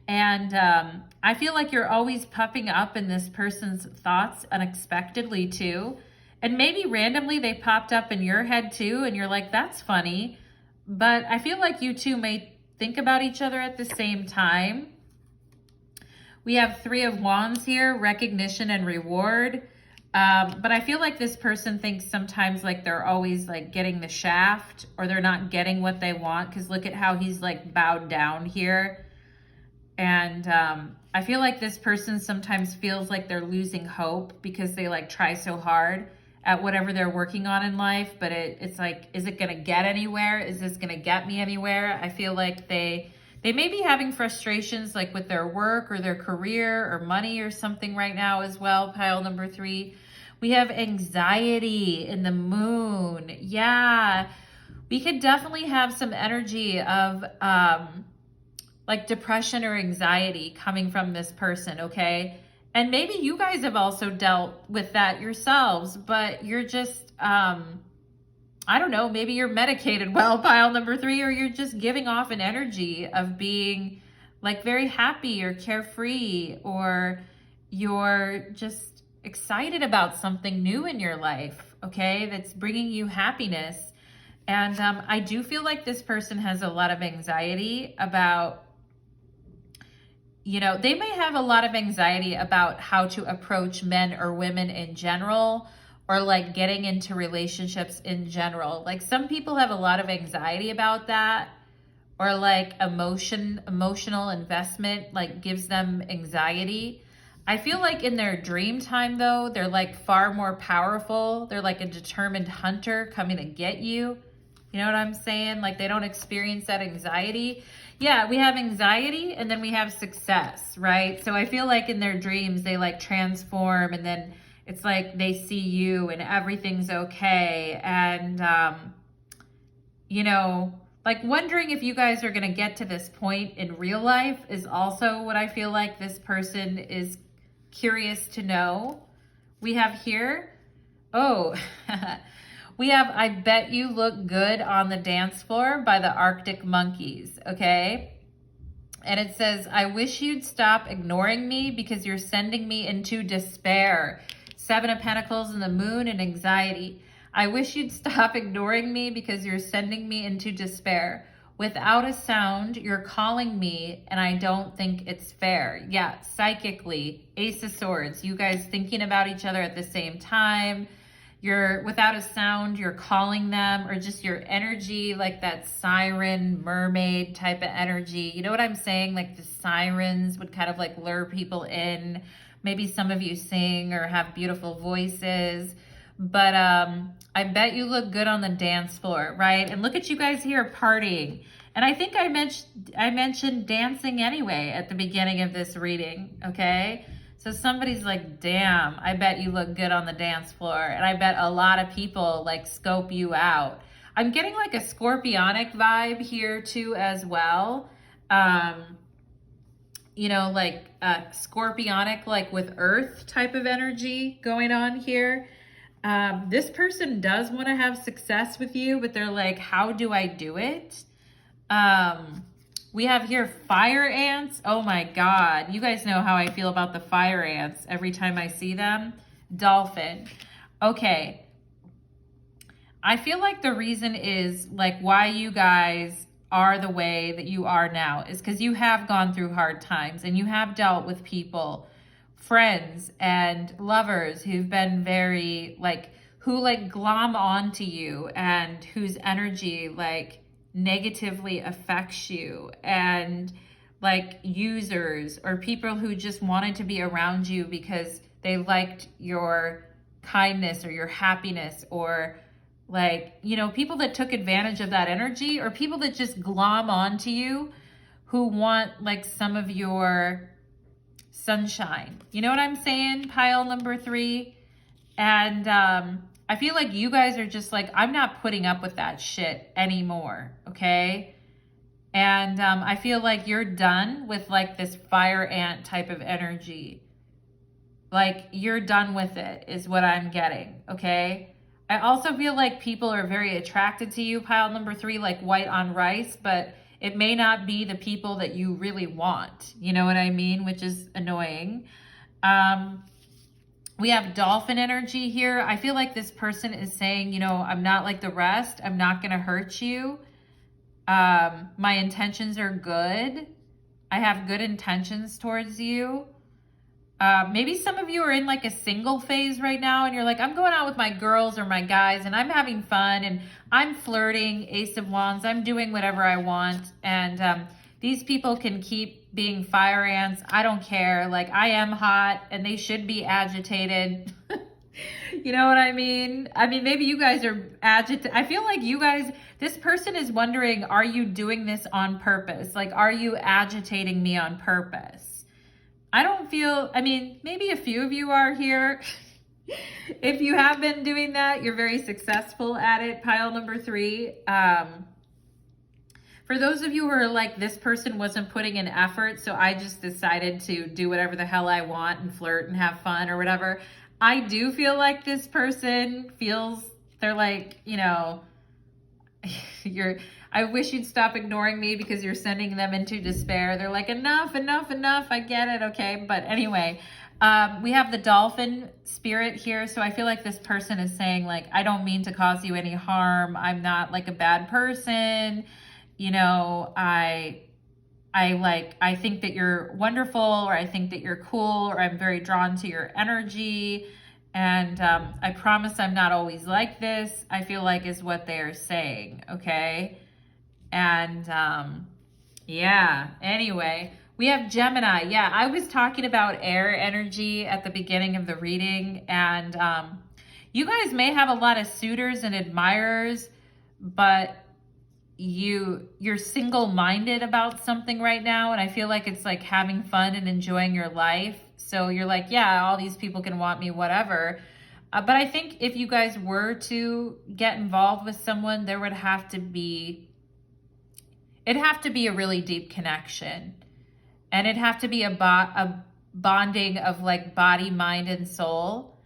And I feel like you're always popping up in this person's thoughts unexpectedly too. And maybe randomly they popped up in your head too, and you're like, that's funny. But I feel like you two may think about each other at the same time. We have Three of Wands here, recognition and reward. But I feel like this person thinks sometimes like they're always like getting the shaft, or they're not getting what they want, because look at how he's like bowed down here. And I feel like this person sometimes feels like they're losing hope because they like try so hard at whatever they're working on in life. But it's like, is it going to get anywhere? Is this going to get me anywhere? I feel like they may be having frustrations like with their work or their career or money or something right now as well. Pile number 3. We have anxiety in the moon. Yeah, we could definitely have some energy of like depression or anxiety coming from this person, okay? And maybe you guys have also dealt with that yourselves, but you're just, I don't know, maybe you're medicated well, pile number 3, or you're just giving off an energy of being like very happy or carefree, or you're just excited about something new in your life, okay? That's bringing you happiness. And I do feel like this person has a lot of anxiety about, you know, they may have a lot of anxiety about how to approach men or women in general, or like getting into relationships in general. Like some people have a lot of anxiety about that, or like emotional investment like gives them anxiety. I feel like in their dream time though, they're like far more powerful. They're like a determined hunter coming to get you. You know what I'm saying? Like they don't experience that anxiety. Yeah, we have anxiety and then we have success, right? So I feel like in their dreams, they like transform, and then it's like they see you and everything's okay. And, you know, like wondering if you guys are going to get to this point in real life is also what I feel like this person is curious to know. We have here, oh, we have I Bet You Look Good on the Dance Floor by the Arctic Monkeys, okay? And it says, I wish you'd stop ignoring me because you're sending me into despair. 7 of Pentacles and the Moon and anxiety. I wish you'd stop ignoring me because you're sending me into despair. Without a sound, you're calling me and I don't think it's fair. Yeah, psychically, Ace of Swords, you guys thinking about each other at the same time. You're without a sound, you're calling them, or just your energy, like that siren, mermaid type of energy. You know what I'm saying? Like the sirens would kind of like lure people in. Maybe some of you sing or have beautiful voices. But I bet you look good on the dance floor, right? And look at you guys here partying. And I think I mentioned dancing anyway at the beginning of this reading, okay? So somebody's like, damn, I bet you look good on the dance floor. And I bet a lot of people like scope you out. I'm getting like a scorpionic vibe here too as well. You know, like scorpionic, like with earth type of energy going on here. This person does want to have success with you, but they're like, how do I do it? We have here fire ants. Oh my God. You guys know how I feel about the fire ants every time I see them. Dolphin. Okay. I feel like the reason is like why you guys are the way that you are now is because you have gone through hard times and you have dealt with people, friends and lovers who've been very like, who like glom onto you and whose energy like negatively affects you, and like users or people who just wanted to be around you because they liked your kindness or your happiness, or like, you know, people that took advantage of that energy, or people that just glom onto you who want like some of your sunshine. You know what I'm saying? Pile number 3. And I feel like you guys are just like, I'm not putting up with that shit anymore, okay? And I feel like you're done with like this fire ant type of energy. Like you're done with it is what I'm getting, okay? I also feel like people are very attracted to you, pile number 3, like white on rice, but it may not be the people that you really want. You know what I mean? Which is annoying. We have dolphin energy here. I feel like this person is saying, you know, I'm not like the rest. I'm not going to hurt you. My intentions are good. I have good intentions towards you. Maybe some of you are in like a single phase right now and you're like, I'm going out with my girls or my guys and I'm having fun and I'm flirting, Ace of Wands. I'm doing whatever I want. And these people can keep being fire ants. I don't care. Like I am hot and they should be agitated. You know what I mean? I mean, maybe you guys are agitated. I feel like you guys, this person is wondering, are you doing this on purpose? Like, are you agitating me on purpose? I don't feel, I mean, maybe a few of you are here. If you have been doing that, you're very successful at it. Pile number 3. For those of you who are like, this person wasn't putting in effort, so I just decided to do whatever the hell I want and flirt and have fun or whatever. I do feel like this person feels, they're like, you know, I wish you'd stop ignoring me because you're sending them into despair. They're like, enough, enough, enough. I get it. Okay. But anyway, we have the dolphin spirit here. So I feel like this person is saying like, I don't mean to cause you any harm. I'm not like a bad person. You know, I think that you're wonderful, or I think that you're cool, or I'm very drawn to your energy. And I promise I'm not always like this, I feel like is what they're saying, okay? And yeah, anyway, we have Gemini. Yeah, I was talking about air energy at the beginning of the reading. And you guys may have a lot of suitors and admirers, but you're single-minded about something right now, and I feel like it's like having fun and enjoying your life. So you're like, yeah, all these people can want me, whatever. But I think if you guys were to get involved with someone, there would have to be, it'd have to be a really deep connection, and it'd have to be a bonding of like body, mind, and soul.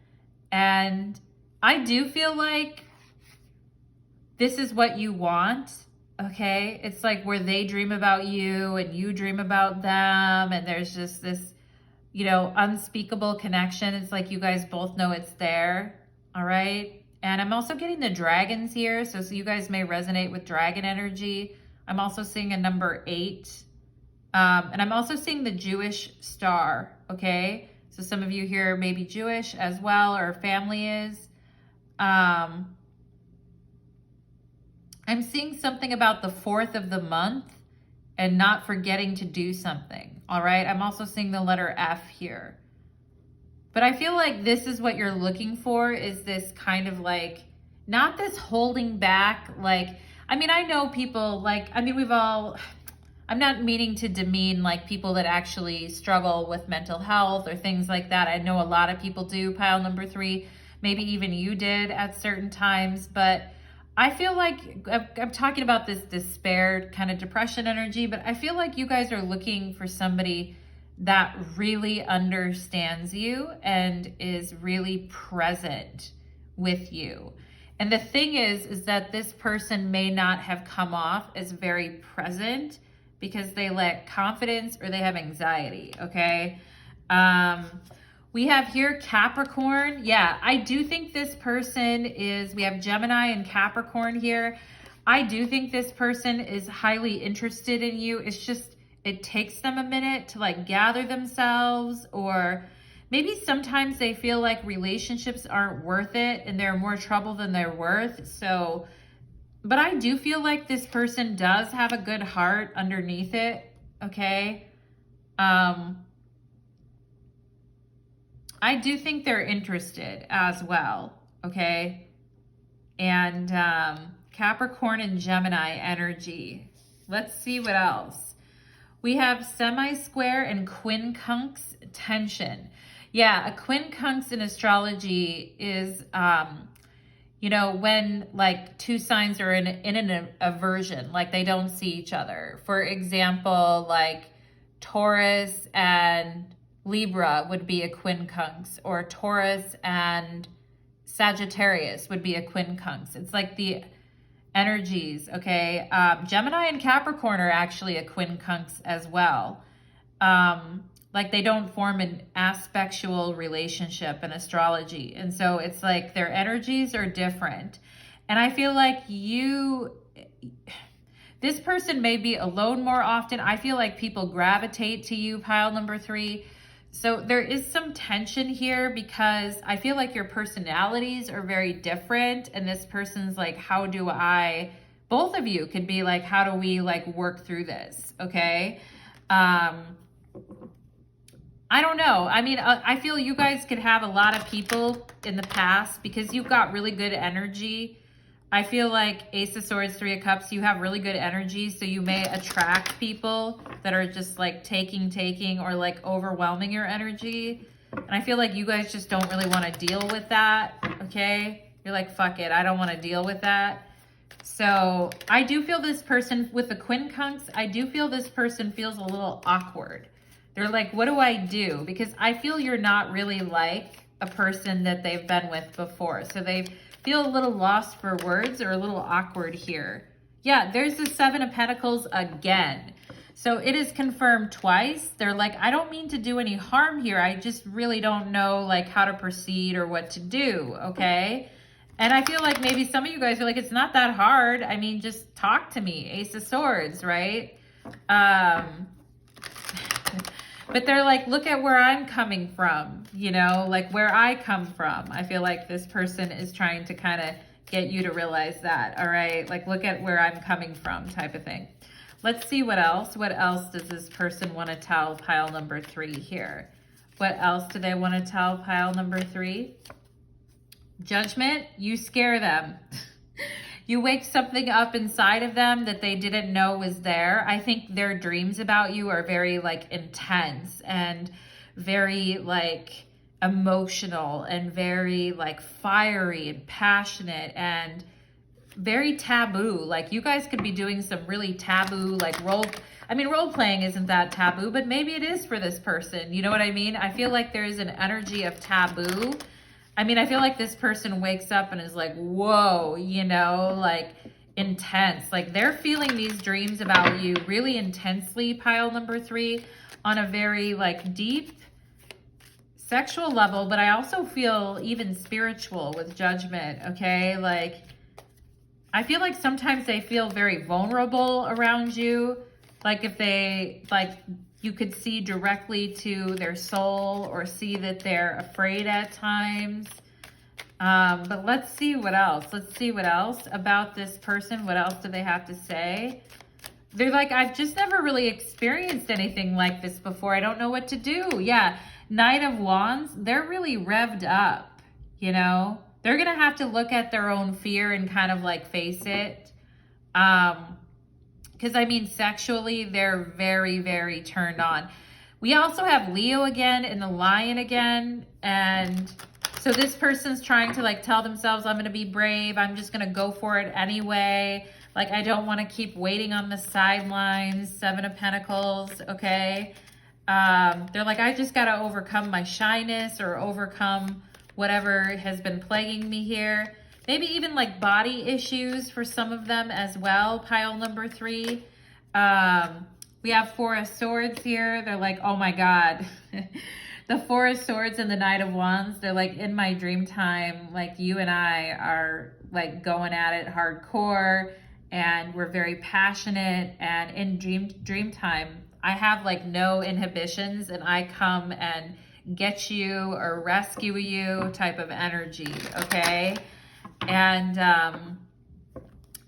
And I do feel like this is what you want. Okay, it's like where they dream about you and you dream about them, and there's just this, you know, unspeakable connection. It's like you guys both know it's there. All right. And I'm also getting the dragons here, so you guys may resonate with dragon energy. I'm also seeing a number 8. And I'm also seeing the Jewish star, okay? So some of you here may be Jewish as well, or family is. I'm seeing something about the 4th of the month and not forgetting to do something, all right? I'm also seeing the letter F here. But I feel like this is what you're looking for, is this kind of like, not this holding back, like, I mean, I know people, like, I mean, I'm not meaning to demean like people that actually struggle with mental health or things like that. I know a lot of people do, pile number 3. Maybe even you did at certain times, but I feel like I'm talking about this despair kind of depression energy, but I feel like you guys are looking for somebody that really understands you and is really present with you. And the thing is that this person may not have come off as very present because they lack confidence or they have anxiety, okay? We have here Capricorn. Yeah, I do think this person is, we have Gemini and Capricorn here. I do think this person is highly interested in you. It's just, it takes them a minute to like gather themselves, or maybe sometimes they feel like relationships aren't worth it and they're more trouble than they're worth. So, but I do feel like this person does have a good heart underneath it, okay? I do think they're interested as well, okay? And Capricorn and Gemini energy. Let's see what else. We have semi-square and quincunx tension. Yeah, a quincunx in astrology is, you know, when like two signs are in an aversion, like they don't see each other. For example, like Taurus and Libra would be a quincunx, or Taurus and Sagittarius would be a quincunx. It's like the energies, okay? Gemini and Capricorn are actually a quincunx as well. Like they don't form an aspectual relationship in astrology. And so it's like their energies are different. And I feel like this person may be alone more often. I feel like people gravitate to you, pile number 3. So there is some tension here because I feel like your personalities are very different. And this person's like, both of you could be like, how do we like work through this? Okay. I don't know. I mean, I feel you guys could have a lot of people in the past because you've got really good energy. I feel like Ace of Swords, 3 of Cups, you have really good energy. So you may attract people that are just like taking, or like overwhelming your energy. And I feel like you guys just don't really want to deal with that. Okay. You're like, fuck it. I don't want to deal with that. So I do feel this person with the quincunx, I do feel this person feels a little awkward. They're like, what do I do? Because I feel you're not really like a person that they've been with before. So they feel a little lost for words or a little awkward here. Yeah, there's the 7 of Pentacles again. So it is confirmed twice. They're like, I don't mean to do any harm here. I just really don't know like how to proceed or what to do, okay? And I feel like maybe some of you guys are like, it's not that hard. I mean, just talk to me. Ace of Swords, right? But they're like, look at where I'm coming from, you know, like where I come from. I feel like this person is trying to kind of get you to realize that, all right? Like, look at where I'm coming from type of thing. Let's see what else. What else does this person want to tell pile number 3 here? What else do they want to tell pile number 3? Judgment, you scare them. You wake something up inside of them that they didn't know was there. I think their dreams about you are very like intense and very like emotional and very like fiery and passionate and very taboo. Like you guys could be doing some really taboo like role playing isn't that taboo, but maybe it is for this person. You know what I mean? I feel like there is an energy of taboo. I mean, I feel like this person wakes up and is like, whoa, you know, like intense. Like they're feeling these dreams about you really intensely, pile number 3, on a very like deep sexual level. But I also feel even spiritual with Judgment, okay? Like I feel like sometimes they feel very vulnerable around you. Like if they, like you could see directly to their soul or see that they're afraid at times. But let's see what else. Let's see what else about this person. What else do they have to say? They're like, I've just never really experienced anything like this before. I don't know what to do. Yeah, Knight of Wands, they're really revved up, you know? They're going to have to look at their own fear and kind of like face it. Because I mean, sexually, they're very, very turned on. We also have Leo again and the Lion again. And so this person's trying to like tell themselves, I'm going to be brave. I'm just going to go for it anyway. Like, I don't want to keep waiting on the sidelines. 7 of Pentacles, okay? They're like, I just got to overcome my shyness or overcome whatever has been plaguing me here. Maybe even like body issues for some of them as well, pile number 3. We have 4 of Swords here. They're like, oh my God. The 4 of Swords and the Knight of Wands, they're like, in my dream time, like you and I are like going at it hardcore and we're very passionate, and in dream time, I have like no inhibitions and I come and get you or rescue you type of energy, okay? And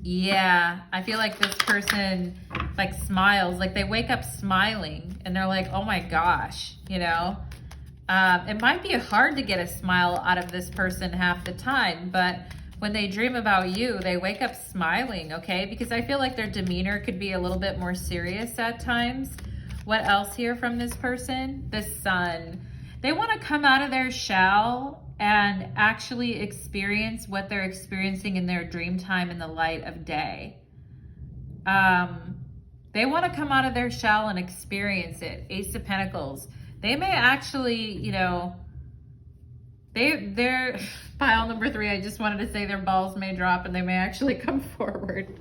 yeah, I feel like this person like smiles, like they wake up smiling and they're like, oh my gosh, you know? It might be hard to get a smile out of this person half the time, but when they dream about you, they wake up smiling, okay? Because I feel like their demeanor could be a little bit more serious at times. What else here from this person? The Sun. They want to come out of their shell and actually experience what they're experiencing in their dream time in the light of day. They want to come out of their shell and experience it. Ace of Pentacles. They may actually, you know, they're pile number 3. I just wanted to say their balls may drop and they may actually come forward.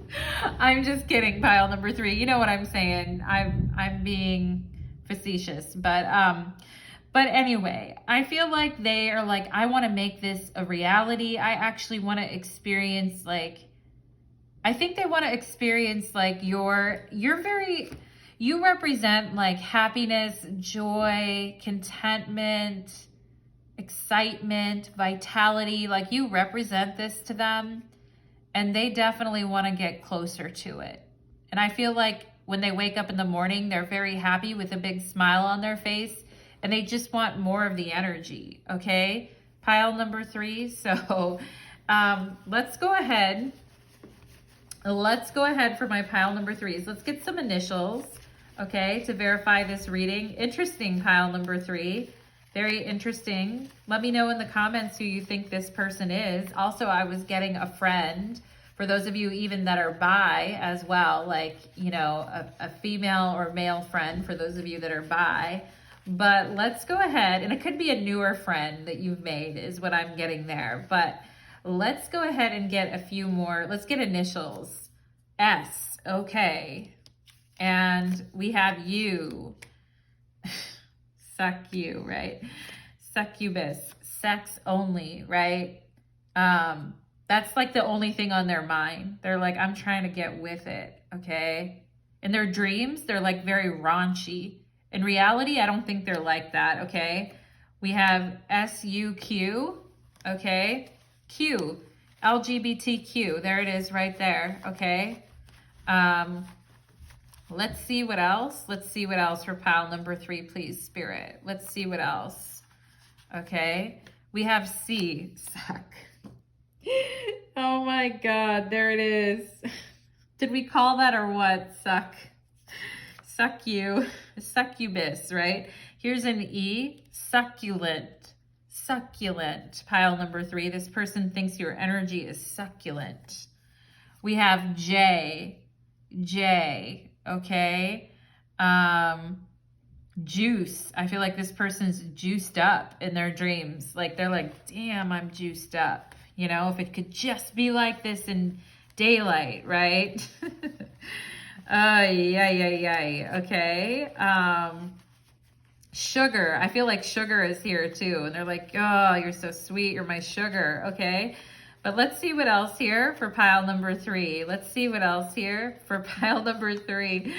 I'm just kidding, pile number 3. You know what I'm saying. I'm being facetious, but anyway, I feel like they are like, I want to make this a reality. I actually want to experience like, I think they want to experience like you represent like happiness, joy, contentment, excitement, vitality. Like you represent this to them and they definitely want to get closer to it. And I feel like when they wake up in the morning, they're very happy with a big smile on their face and they just want more of the energy, okay? Pile number 3. So let's go ahead. Let's go ahead for my pile number 3s. Let's get some initials, okay, to verify this reading. Interesting, pile number 3. Very interesting. Let me know in the comments who you think this person is. Also, I was getting a friend, for those of you even that are bi as well, like, you know, a female or male friend for those of you that are bi. But let's go ahead, and it could be a newer friend that you've made is what I'm getting there. But let's go ahead and get a few more. Let's get initials. S, okay. And we have you. Suck you, right? Succubus, sex only, right? That's like the only thing on their mind. They're like, I'm trying to get with it, okay? In their dreams, they're like very raunchy. In reality, I don't think they're like that, okay? We have SUQ, okay? Q, LGBTQ, there it is right there, okay? Let's see what else. Let's see what else for pile number 3, please, Spirit. Let's see what else. Okay. We have C, suck. Oh my God, there it is. Did we call that or what? Suck. Suck you. Succubus, right? Here's an E, succulent. Succulent. Pile number 3. This person thinks your energy is succulent. We have J. J, okay? Juice. I feel like this person's juiced up in their dreams. Like they're like, damn, I'm juiced up. You know, if it could just be like this in daylight, right? Yeah. Okay. Sugar. I feel like sugar is here too. And they're like, oh, you're so sweet. You're my sugar. Okay. But let's see what else here for pile number 3. Let's see what else here for pile number 3.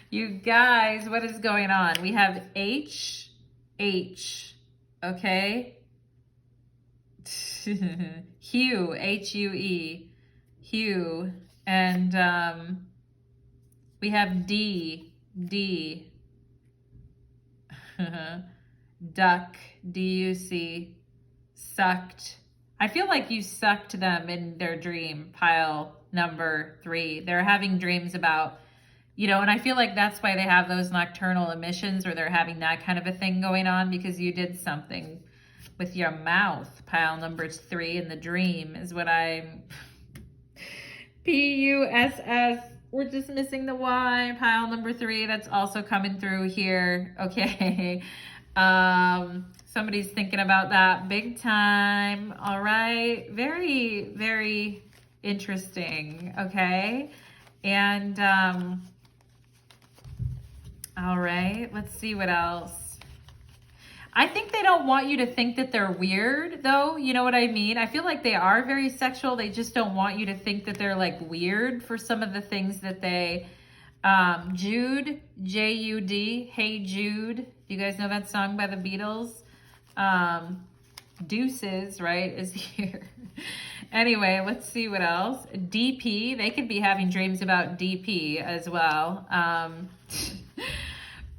You guys, what is going on? We have H, okay? Hue, H-U-E, Hue. And we have D, duck, D-U-C, sucked. I feel like you sucked them in their dream, pile number 3. They're having dreams about, and I feel like that's why they have those nocturnal emissions, or they're having that kind of a thing going on, because you did something with your mouth. Pile number 3 in the dream is what I'm... P-U-S-S. We're just missing the Y. Pile number 3. That's also coming through here. Okay. Somebody's thinking about that big time. All right. Very, very interesting. Okay. And, all right. Let's see what else. I think they don't want you to think that they're weird, though. You know what I mean? I feel like they are very sexual. They just don't want you to think that they're like weird for some of the things that they... Jude, J-U-D, Hey Jude. You guys know that song by the Beatles? Deuces, right, is here. Anyway, let's see what else. DP, they could be having dreams about DP as well.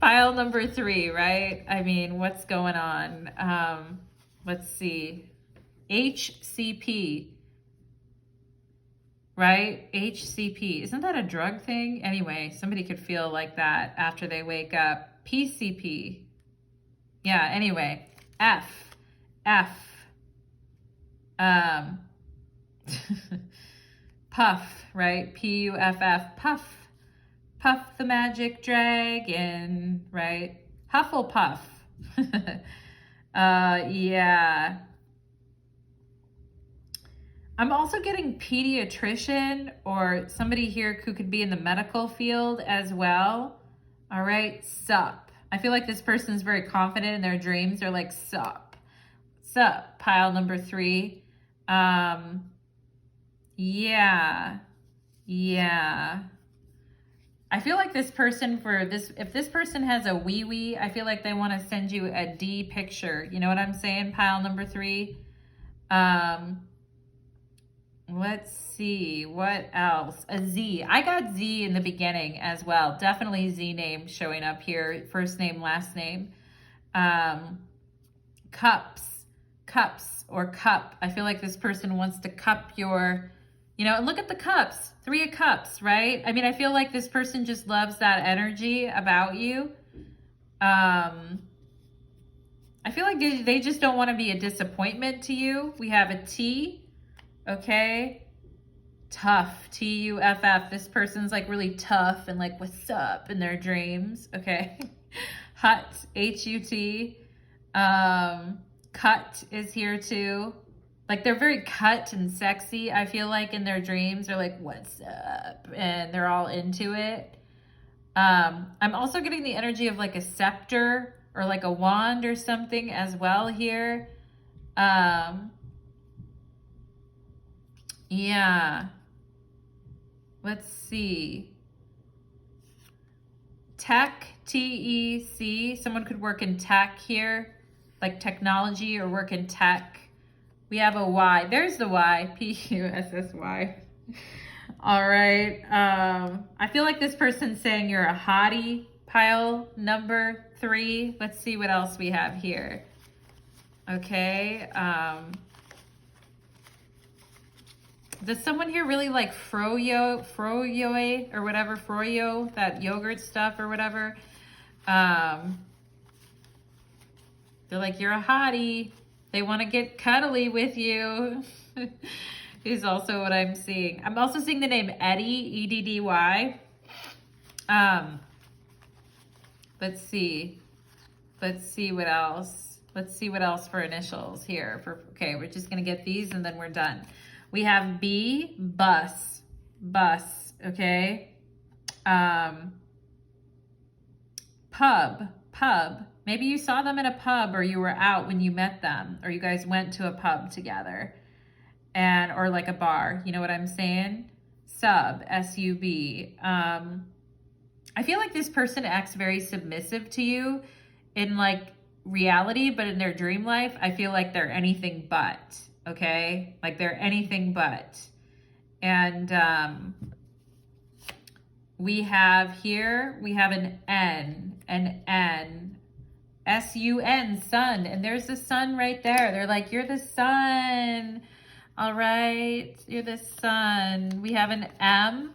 Pile number 3, right? I mean, what's going on? Let's see. HCP, right? HCP. Isn't that a drug thing? Anyway, somebody could feel like that after they wake up. PCP. Yeah, anyway. F. Puff, right? P-U-F-F. Puff. Puff the magic dragon, right? Hufflepuff. Yeah. I'm also getting pediatrician, or somebody here who could be in the medical field as well. All right, sup. I feel like this person's very confident in their dreams. They're like, sup. Sup, pile number 3. Yeah. I feel like this person, if this person has a wee-wee, I feel like they want to send you a D picture. You know what I'm saying? Pile number 3. Let's see, what else? A Z. I got Z in the beginning as well. Definitely Z name showing up here. First name, last name. Cups or cup. I feel like this person wants to cup your, and look at the cups. 3 of Cups, right? I mean, I feel like this person just loves that energy about you. I feel like they just don't want to be a disappointment to you. We have a T, okay? Tough, T-U-F-F. This person's like really tough and like, what's up in their dreams, okay? Hut, H-U-T. Cut is here too. Like, they're very cut and sexy, I feel like, in their dreams. They're like, what's up? And they're all into it. I'm also getting the energy of like a scepter or like a wand or something as well here. Yeah. Let's see. Tech, T-E-C. Someone could work in tech here, like technology, or work in tech. We have a Y. There's the Y. P-U-S-S-Y. All right. I feel like this person's saying you're a hottie. Pile number 3. Let's see what else we have here. Okay. Does someone here really like froyo or whatever, froyo, that yogurt stuff or whatever? They're like, you're a hottie. They want to get cuddly with you. Is also what I'm seeing. I'm also seeing the name Eddie, E-D-D-Y. Let's see what else. Let's see what else for initials here. Okay, we're just going to get these and then we're done. We have B, bus, okay? Pub. Maybe you saw them in a pub, or you were out when you met them, or you guys went to a pub together. and or like a bar, you know what I'm saying? Sub, S-U-B. I feel like this person acts very submissive to you in like reality, but in their dream life, I feel like they're anything but, okay? Like they're anything but. And we have here, we have an N, S-U-N, sun. And there's the sun right there. They're like, you're the sun. All right, you're the sun. We have an M.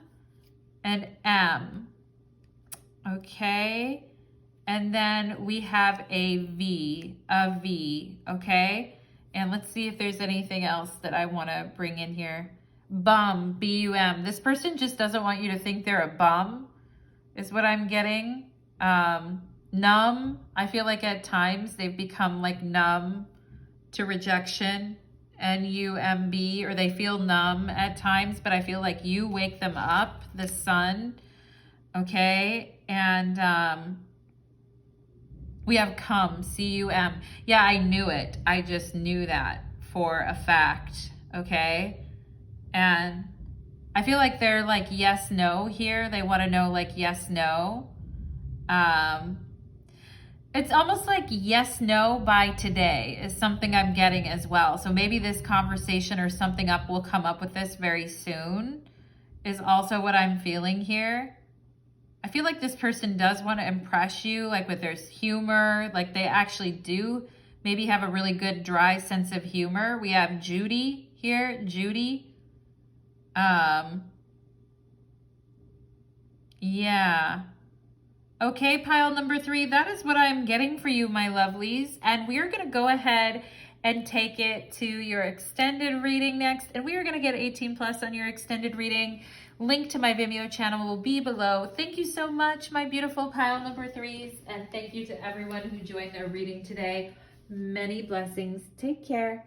Okay. And then we have a V, okay? And let's see if there's anything else that I want to bring in here. Bum, B-U-M. This person just doesn't want you to think they're a bum, is what I'm getting. Numb. I feel like at times they've become like numb to rejection. N-U-M-B, or they feel numb at times, but I feel like you wake them up, the sun, okay? And we have come, C-U-M. Yeah, I knew it. I just knew that for a fact, okay? And I feel like they're like yes, no here. They want to know like yes, no. It's almost like yes, no by today is something I'm getting as well. So maybe this conversation or something up will come up with this very soon is also what I'm feeling here. I feel like this person does want to impress you, like with their humor, like they actually do maybe have a really good dry sense of humor. We have Judy here, Judy. Yeah. Okay, pile number 3, that is what I'm getting for you, my lovelies. And we are going to go ahead and take it to your extended reading next. And we are going to get 18 plus on your extended reading. Link to my Vimeo channel will be below. Thank you so much, my beautiful pile number 3s. And thank you to everyone who joined their reading today. Many blessings. Take care.